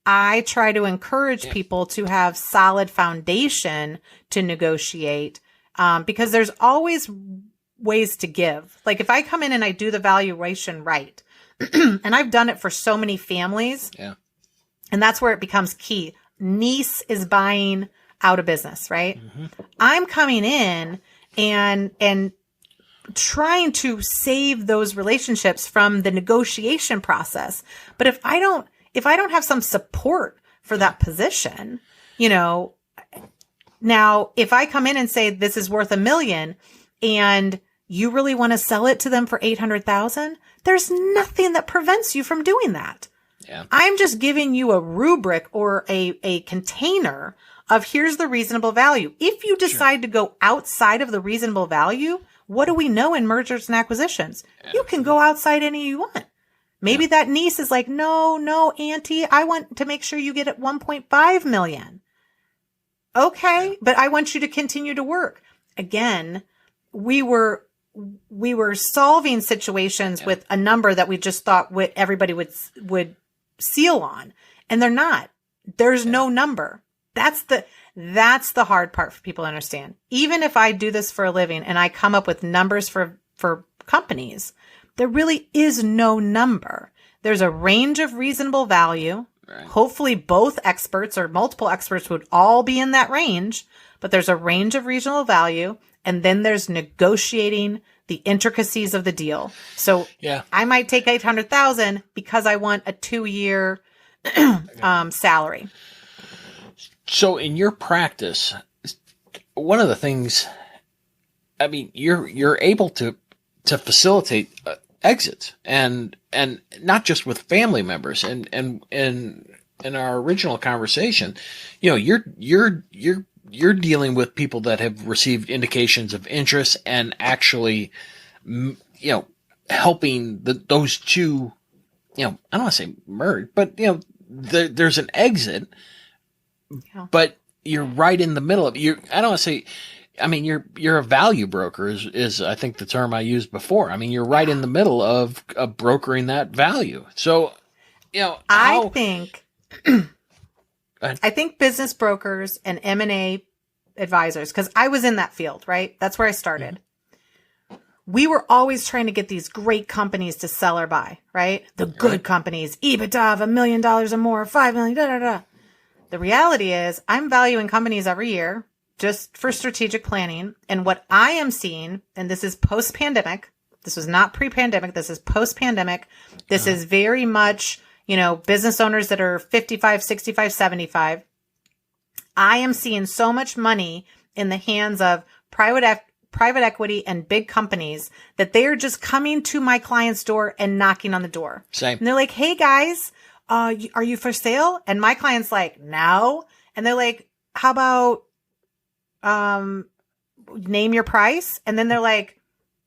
I try to encourage people to have solid foundation to negotiate, because there's always ways to give. Like if I come in and I do the valuation right, and I've done it for so many families, and that's where it becomes key. Niece is buying out of business, right? Mm-hmm. I'm coming in and trying to save those relationships from the negotiation process. But if I don't have some support for that position, now if I come in and say this is worth $1 million and you really want to sell it to them for 800,000, there's nothing that prevents you from doing that. Yeah. I'm just giving you a rubric or a container of here's the reasonable value. If you decide to go outside of the reasonable value, what do we know in mergers and acquisitions? Yeah. You can go outside any you want. Maybe that niece is like, no, auntie, I want to make sure you get at 1.5 million. Okay, but I want you to continue to work. Again, we were solving situations with a number that we just thought everybody would seal on, and they're not. There's no number. That's the hard part for people to understand. Even if I do this for a living and I come up with numbers for companies, there really is no number. There's a range of reasonable value. Right. Hopefully both experts or multiple experts would all be in that range, but there's a range of reasonable value. And then there's negotiating the intricacies of the deal. So I might take 800,000 because I want a 2-year salary.
So in your practice, one of the things, I mean, you're able to facilitate exits and not just with family members. And in our original conversation, you're dealing with people that have received indications of interest and actually, helping those two, I don't want to say merge, but, there's an exit, but you're right in the middle of you. I don't want to say, I mean, you're a value broker is I think the term I used before. I mean, you're right in the middle of brokering that value. So,
I think business brokers and M&A advisors, because I was in that field, right? That's where I started. We were always trying to get these great companies to sell or buy, right? The good companies, EBITDA of $1 million or more, 5 million, da, da, da. The reality is I'm valuing companies every year just for strategic planning. And what I am seeing, and this is post-pandemic, this was not pre-pandemic, this is post-pandemic. This is very much, business owners that are 55, 65, 75. I am seeing so much money in the hands of private equity and big companies that they are just coming to my client's door and knocking on the door.
Same.
And they're like, hey guys, are you for sale? And my client's like, no. And they're like, how about, name your price? And then they're like,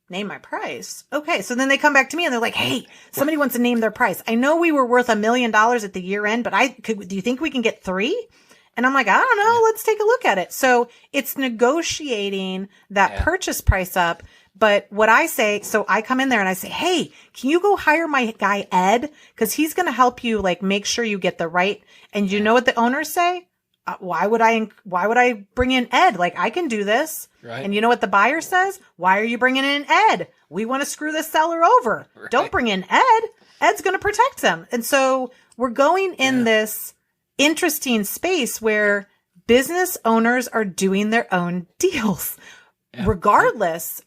name my price. Okay. So then they come back to me and they're like, hey, somebody wants to name their price. I know we were worth $1 million at the year end, but do you think we can get 3? And I'm like, I don't know. Let's take a look at it. So it's negotiating that purchase price up. But what I say, so I come in there and I say, hey, can you go hire my guy, Ed? Cause he's going to help you make sure you get the right. And you know what the owners say? Why would I bring in Ed? I can do this. Right. And you know what the buyer says? Why are you bringing in Ed? We want to screw this seller over. Right. Don't bring in Ed. Ed's going to protect them. And so we're going in this interesting space where business owners are doing their own deals, regardless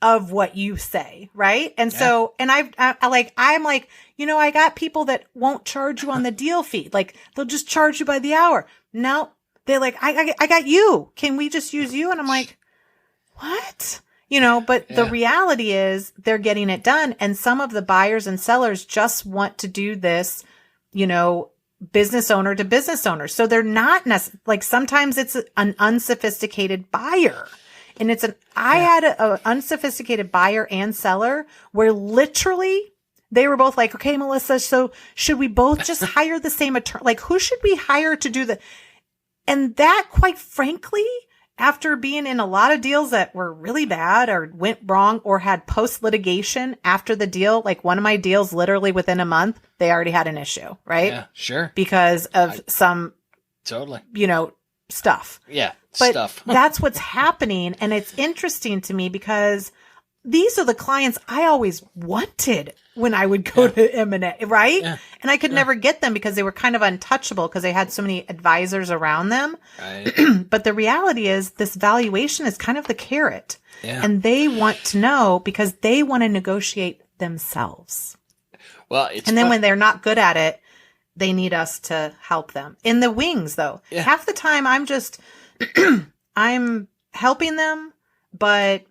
of what you say. Right. And so, and I'm like, I got people that won't charge you on the deal fee. They'll just charge you by the hour. No, they're like, I got you. Can we just use you? And I'm like, what? But the reality is they're getting it done. And some of the buyers and sellers just want to do this, business owner to business owner. So they're not like sometimes it's an unsophisticated buyer. And I had an unsophisticated buyer and seller where literally they were both like, okay, Melissa, so should we both just hire the same attorney? Like, who should we hire to do the, and that, quite frankly, after being in a lot of deals that were really bad or went wrong or had post litigation after the deal, like one of my deals, literally within a month, they already had an issue, right?
Yeah, sure.
Because of some,
totally,
stuff.
Yeah.
But
stuff.
that's what's happening. And it's interesting to me because these are the clients I always wanted when I would go to M&A, right? Yeah. And I could never get them because they were kind of untouchable because they had so many advisors around them. Right. But the reality is this valuation is kind of the carrot. Yeah. And they want to know because they want to negotiate themselves.
Well,
and then when they're not good at it, they need us to help them. In the wings, though, half the time I'm just... I'm helping them, but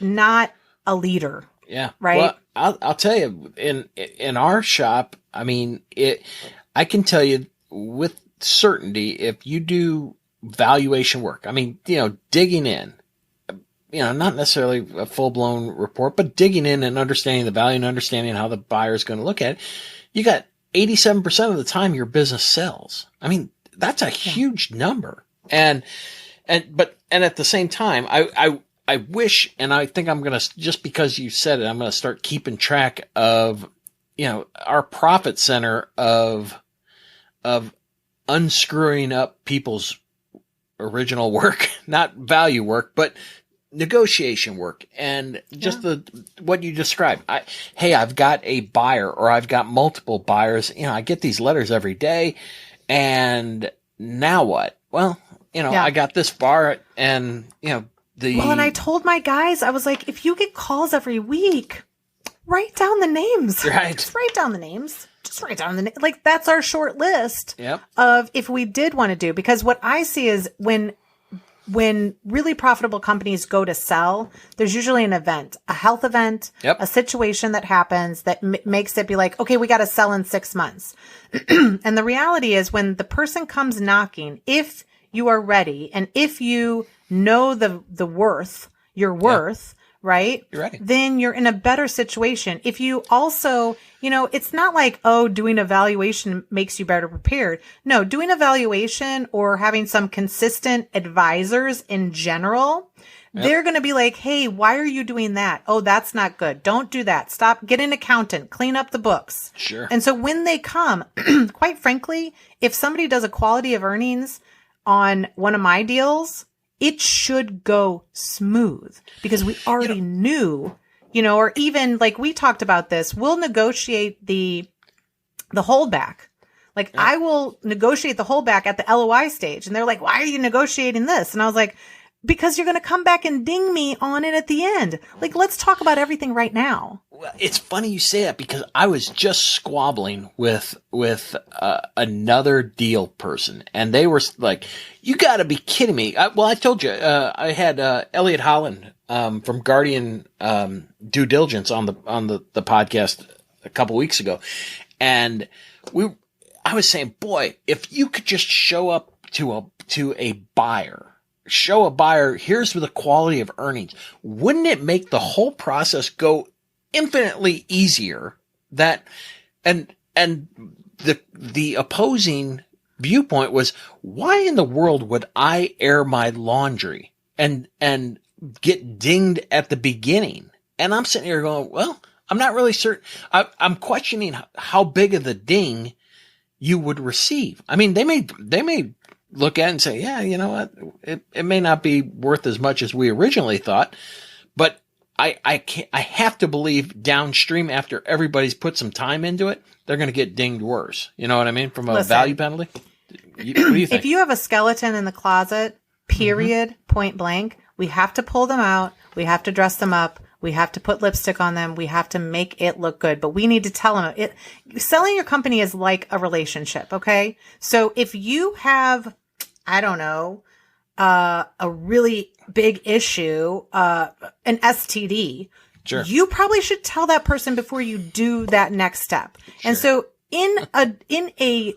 not a leader.
Yeah.
Right.
Well, I'll tell you in our shop, I mean, I can tell you with certainty, if you do valuation work, I mean, digging in, not necessarily a full blown report, but digging in and understanding the value and understanding how the buyer is going to look at it, you got 87% of the time your business sells. I mean, that's a huge number. And at the same time, I wish, and I think I'm going to, just because you said it, I'm going to start keeping track of, our profit center of unscrewing up people's original work, not value work, but negotiation work. And just what you described. I've got a buyer or I've got multiple buyers. I get these letters every day, and now what? Well, I got this bar and, and I told my guys, I was like, if you get calls every week, write down the names. Right.
Just write down the names. Like, that's our short list of if we did want to do, because what I see is when really profitable companies go to sell, there's usually an event, a health event, a situation that happens that makes it be like, okay, we got to sell in 6 months. And the reality is when the person comes knocking, if you are ready, and if you know the worth, your worth, right?
You're ready.
Then you're in a better situation. If you also, it's not like, doing a valuation makes you better prepared. No, doing a valuation or having some consistent advisors in general, they're going to be like, hey, why are you doing that? Oh, that's not good. Don't do that. Stop. Get an accountant. Clean up the books.
Sure.
And so when they come, quite frankly, if somebody does a quality of earnings on one of my deals, it should go smooth because we already knew, or even like we talked about this, we'll negotiate the holdback. Like I will negotiate the holdback at the LOI stage. And they're like, why are you negotiating this? And I was like, because you're going to come back and ding me on it at the end. Like, let's talk about everything right now.
Well, it's funny you say that because I was just squabbling with another deal person, and they were like, "You got to be kidding me!" I told you I had Elliot Holland from Guardian Due Diligence on the podcast a couple weeks ago, and I was saying, boy, if you could just show up to a buyer. Show a buyer, here's the quality of earnings. Wouldn't it make the whole process go infinitely easier? And the opposing viewpoint was, why in the world would I air my laundry and get dinged at the beginning? And I'm sitting here going, well, I'm not really certain. I'm questioning how big of the ding you would receive. I mean, they may look at it and say, yeah, you know what? It may not be worth as much as we originally thought, but I have to believe downstream after everybody's put some time into it, they're going to get dinged worse. You know what I mean? From a value penalty. What do you think?
If you have a skeleton in the closet, period, point blank, we have to pull them out. We have to dress them up. We have to put lipstick on them. We have to make it look good, but we need to tell them selling your company is like a relationship. Okay. So if you have, I don't know, a really big issue, an STD,
sure,
you probably should tell that person before you do that next step. Sure. And so in a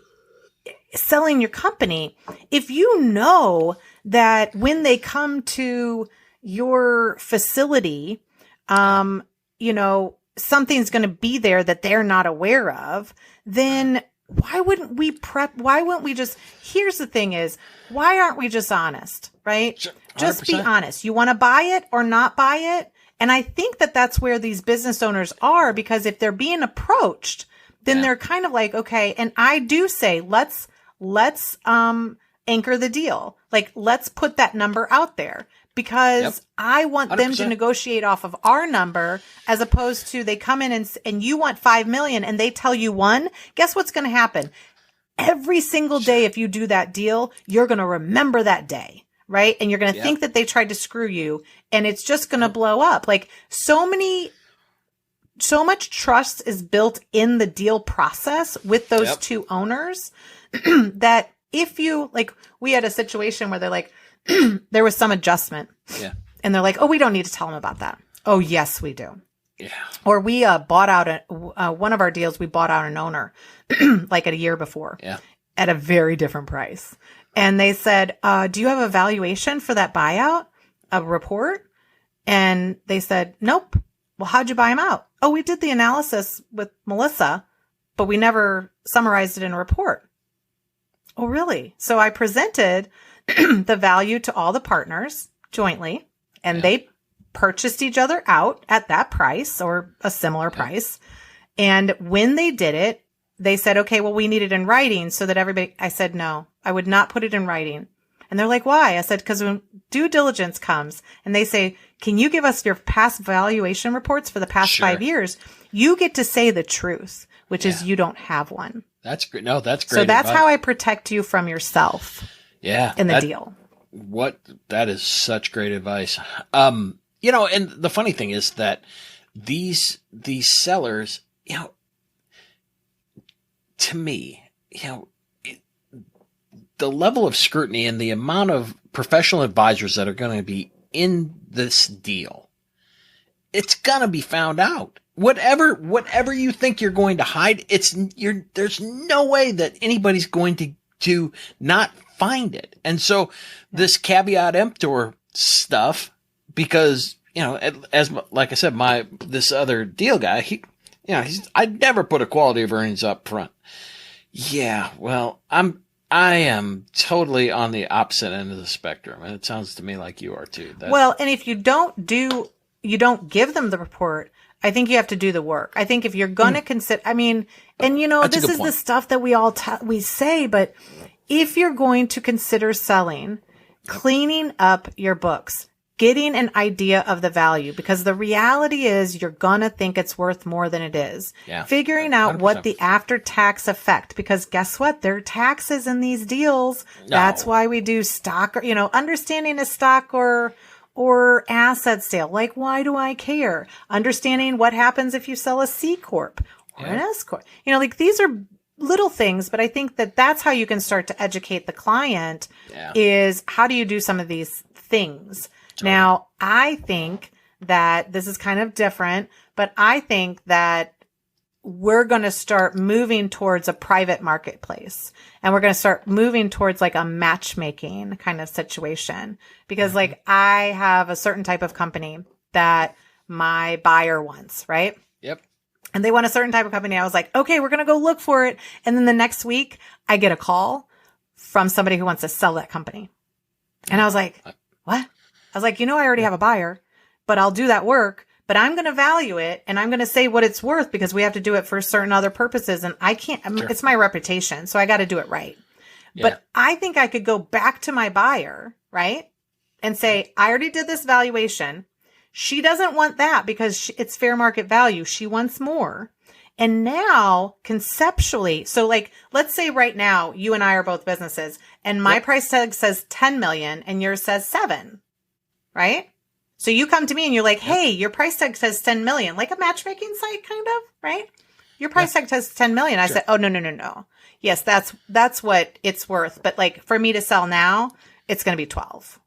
selling your company, if you know that when they come to your facility, you know, something's going to be there that they're not aware of, then why wouldn't we prep? Why wouldn't we just, here's the thing is, why aren't we just honest, right?
100%.
Just be honest. You want to buy it or not buy it? And I think that that's where these business owners are, because if they're being approached, then they're kind of like, okay. And I do say, let's anchor the deal. Like, let's put that number out there, because I want 100%. Them to negotiate off of our number, as opposed to they come in and you want 5 million and they tell you 1. Guess what's going to happen? Every single day, if you do that deal, you're going to remember that day, right? And you're going to think that they tried to screw you, and it's just going to blow up. Like, so much trust is built in the deal process with those two owners that if you, like, we had a situation where they're like, there was some adjustment. Yeah. And they're like, oh, we don't need to tell them about that. Oh, yes, we do. Yeah. Or we bought out one of our deals. We bought out an owner like a year before at a very different price. And they said, do you have a valuation for that buyout, a report? And they said, nope. Well, how'd you buy them out? Oh, we did the analysis with Melissa, but we never summarized it in a report. Oh, really? So I presented the value to all the partners jointly, and they purchased each other out at that price or a similar price. And when they did it, they said, okay, well, we need it in writing so that everybody, I said, no, I would not put it in writing. And they're like, why? I said, because when due diligence comes and they say, can you give us your past valuation reports for the past 5 years? You get to say the truth, which is you don't have one.
That's great. No, that's great.
So that's how I protect you from yourself.
Yeah.
In the deal.
That is such great advice. You know, and the funny thing is that these sellers, you know, to me, you know, the level of scrutiny and the amount of professional advisors that are going to be in this deal, it's going to be found out. Whatever you think you're going to hide, there's no way that anybody's going to not find it. And so this caveat emptor stuff, because, you know, as like I said, this other deal guy, I'd never put a quality of earnings up front. Yeah, well, I am totally on the opposite end of the spectrum, and it sounds to me like you are too.
Well, and if you don't give them the report, I think you have to do the work. I think if you're going to consider, I mean, and you know, this is the stuff that we say, but if you're going to consider selling, cleaning up your books, getting an idea of the value, because the reality is you're going to think it's worth more than it is. Yeah. Figuring out 100%. What the after-tax effect, because guess what? There are taxes in these deals. No. That's why we do stock, or, you know, understanding a stock or asset sale. Like, why do I care? Understanding what happens if you sell a C Corp or an S Corp. You know, like, these are little things, but I think that that's how you can start to educate the client is how do you do some of these things? Totally. Now, I think that this is kind of different, but I think that we're going to start moving towards a private marketplace, and we're going to start moving towards like a matchmaking kind of situation, because like I have a certain type of company that my buyer wants, right? Yep. And they want a certain type of company. I was like, okay, we're going to go look for it. And then the next week I get a call from somebody who wants to sell that company. And I was like, what? I was like, you know, I already have a buyer, but I'll do that work, but I'm going to value it and I'm going to say what it's worth, because we have to do it for certain other purposes. And I can't, it's my reputation. So I got to do it right. Yeah. But I think I could go back to my buyer, right? And say, I already did this valuation. She doesn't want that because it's fair market value. She wants more. And now conceptually, so like, let's say right now you and I are both businesses and my price tag says 10 million and yours says 7, right? So you come to me and you're like, hey, your price tag says 10 million, like a matchmaking site kind of, right? Your price tag says 10 million. I said, oh, no. Yes, that's what it's worth. But like for me to sell now, it's going to be 12.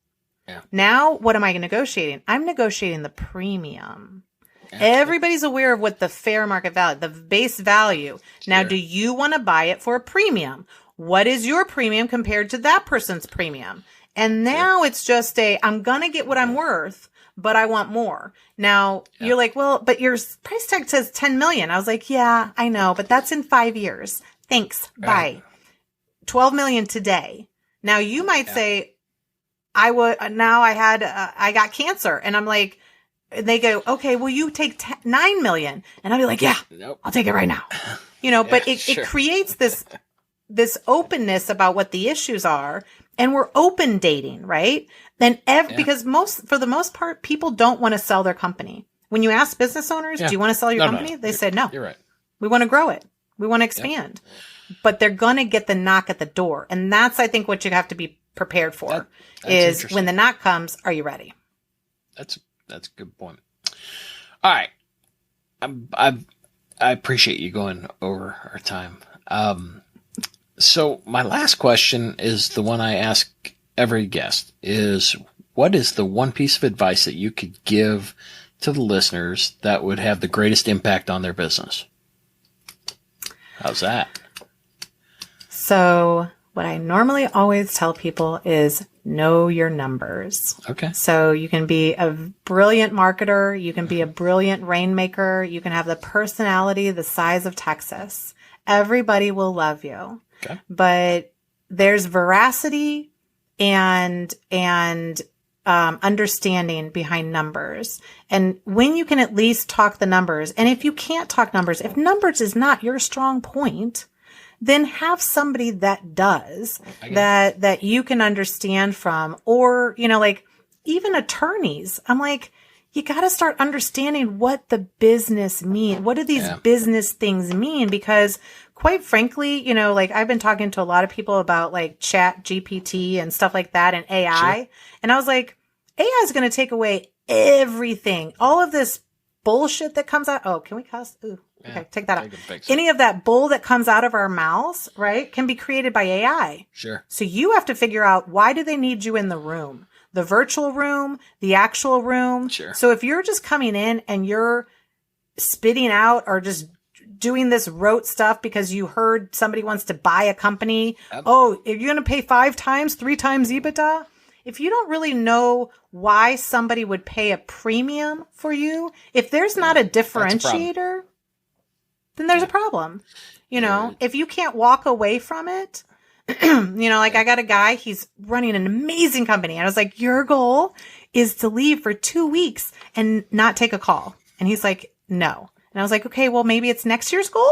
Yeah. Now, what am I negotiating? I'm negotiating the premium. Everybody's aware of what the fair market value, the base value. Sure. Now, do you want to buy it for a premium? what is your premium compared to that person's premium? And now it's just I'm going to get what I'm worth, but I want more. Now you're like, well, but your price tag says 10 million. I was like, yeah, I know, but that's in 5 years. Thanks.
Right.
Bye. 12 million today. Now you might say, I got cancer. And I'm like, they go, okay, well, you take 9 million. And I'll be like, yeah,
Nope.
I'll take it right now. But it creates this openness about what the issues are. And we're open dating, right? Then because for the most part, people don't want to sell their company. When you ask business owners, do you want to sell your company? They said, no,
you're right.
We want to grow it. We want to expand, but they're going to get the knock at the door. And that's, I think, what you have to be prepared for is when the knock comes, are you ready?
That's a good point. All right. I appreciate you going over our time. So my last question is the one I ask every guest is, what is the one piece of advice that you could give to the listeners that would have the greatest impact on their business? How's that?
So what I normally always tell people is know your numbers.
Okay.
So you can be a brilliant marketer. You can be a brilliant rainmaker. You can have the personality the size of Texas. Everybody will love you.
Okay.
But there's veracity and understanding behind numbers. And when you can at least talk the numbers, and if you can't talk numbers, if numbers is not your strong point, then have somebody that does, that you can understand from, or, like even attorneys. I'm like, you got to start understanding what the business mean. What do these business things mean? Because quite frankly, like I've been talking to a lot of people about like Chat GPT and stuff like that and AI. Sure. And I was like, AI is going to take away everything. All of this bullshit that comes out. Oh, can we cuss? Ooh, okay, take that out. Any of that bull that comes out of our mouths, right, can be created by AI.
Sure.
So you have to figure out, why do they need you in the room? The virtual room, the actual room.
Sure.
So if you're just coming in and you're spitting out or just doing this rote stuff because you heard somebody wants to buy a company. Yep. Oh, are you going to pay 5 times, 3 times EBITDA? If you don't really know why somebody would pay a premium for you, if there's not a differentiator, then there's a problem. If you can't walk away from it, like I got a guy, he's running an amazing company. And I was like, your goal is to leave for 2 weeks and not take a call. And he's like, no. And I was like, okay, well, maybe it's next year's goal.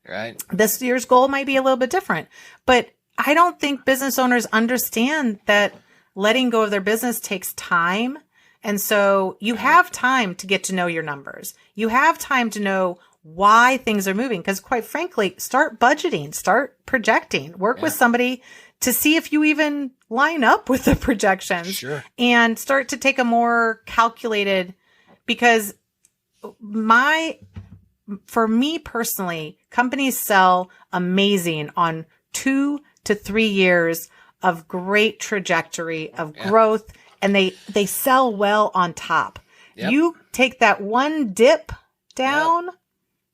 Right.
This year's goal might be a little bit different. But I don't think business owners understand that letting go of their business takes time. And so you have time to get to know your numbers. You have time to know why things are moving. Because quite frankly, start budgeting, start projecting, work with somebody to see if you even line up with the projections.
Sure.
And start to take a more calculated, because for me personally, companies sell amazing on 2 to 3 years of great trajectory of growth, and they sell well on top. Yep. You take that one dip down,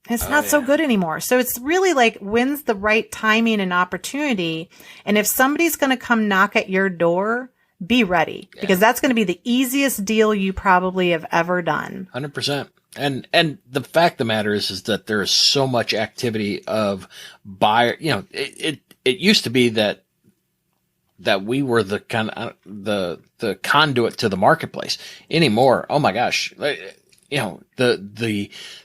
it's not so good anymore. So it's really like, when's the right timing and opportunity? And if somebody's going to come knock at your door, be ready, because that's going to be the easiest deal you probably have ever done.
100%. And the fact of the matter is that there is so much activity of buyer. It used to be that we were the kind of the conduit to the marketplace. Anymore, oh my gosh, the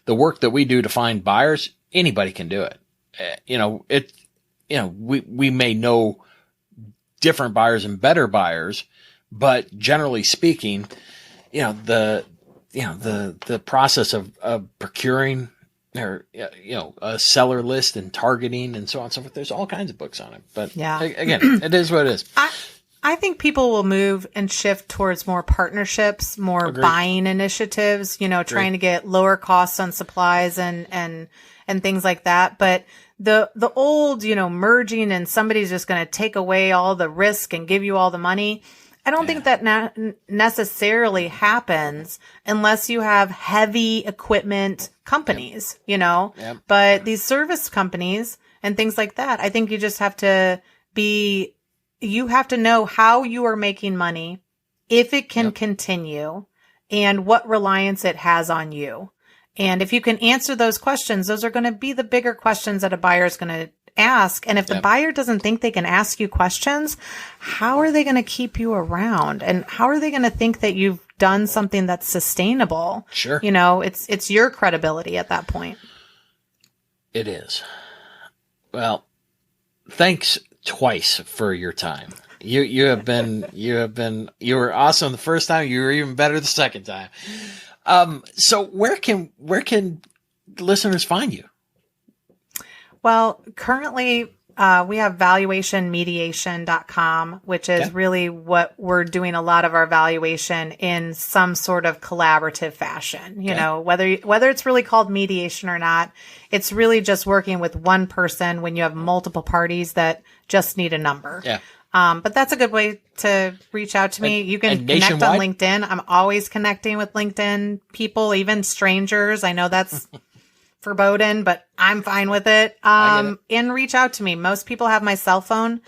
work that we do to find buyers, anybody can do it. We may know different buyers and better buyers, but generally speaking, the process of procuring or, a seller list and targeting and so on and so forth. There's all kinds of books on it, but again, it is what it is.
I think people will move and shift towards more partnerships, more
Agreed.
Buying initiatives, trying to get lower costs on supplies and things like that. But the old, merging and somebody's just going to take away all the risk and give you all the money. I don't think that necessarily happens unless you have heavy equipment companies, But these service companies, and things like that. I think you just have to you have to know how you are making money, if it can continue, and what reliance it has on you. And if you can answer those questions, those are going to be the bigger questions that a buyer is going to ask. And if the buyer doesn't think they can ask you questions, how are they going to keep you around? And how are they going to think that you've done something that's sustainable?
Sure.
You know, it's your credibility at that point.
It is. Well, thanks twice for your time. You were awesome the first time. You were even better the second time. So where can listeners find you?
Well, currently, we have valuationmediation.com, which is really what we're doing a lot of our valuation in some sort of collaborative fashion. You know, whether it's really called mediation or not, it's really just working with one person when you have multiple parties that just need a number. Yeah. But that's a good way to reach out to me. You can connect on LinkedIn. I'm always connecting with LinkedIn people, even strangers. I know that's verboten, but I'm fine with it. And reach out to me. Most people have my cell phone,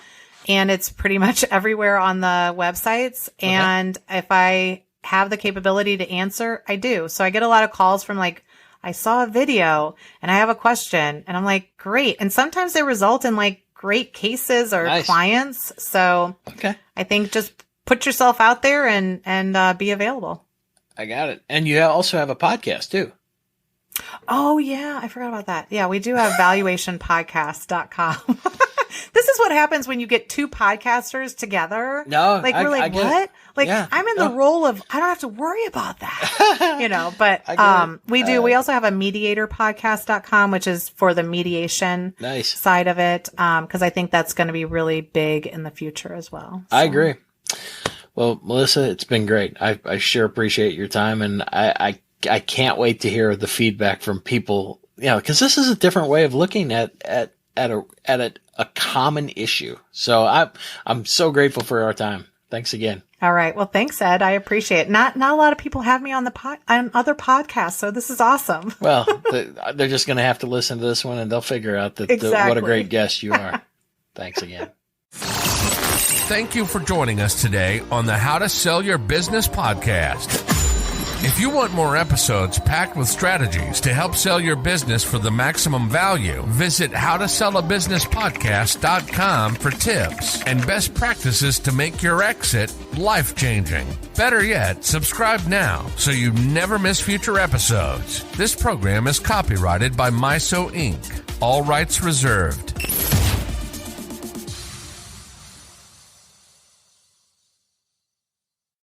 and it's pretty much everywhere on the websites. And if I have the capability to answer, I do. So I get a lot of calls from like, I saw a video and I have a question, and I'm like, great. And sometimes they result in like great cases or clients. So I think just put yourself out there and be available.
I got it. And you also have a podcast too.
Oh yeah. I forgot about that. Yeah. We do have valuationpodcast.com. This is what happens when you get two podcasters together. No, like we're like, what? Like I'm in the role of, I don't have to worry about that, you know, but, we do. We also have a mediatorpodcast.com, which is for the mediation side of it. Cause I think that's going to be really big in the future as well. So.
I agree. Well, Melissa, it's been great. I sure appreciate your time, and I can't wait to hear the feedback from people, you know, cause this is a different way of looking at a common issue. So I'm so grateful for our time. Thanks again.
All right. Well, thanks, Ed. I appreciate it. Not a lot of people have me on on other podcasts, so this is awesome.
Well, they're just going to have to listen to this one, and they'll figure out that what a great guest you are. Thanks again.
Thank you for joining us today on the How to Sell Your Business podcast. If you want more episodes packed with strategies to help sell your business for the maximum value, visit howtosellabusinesspodcast.com for tips and best practices to make your exit life-changing. Better yet, subscribe now so you never miss future episodes. This program is copyrighted by Myso Inc. All rights reserved.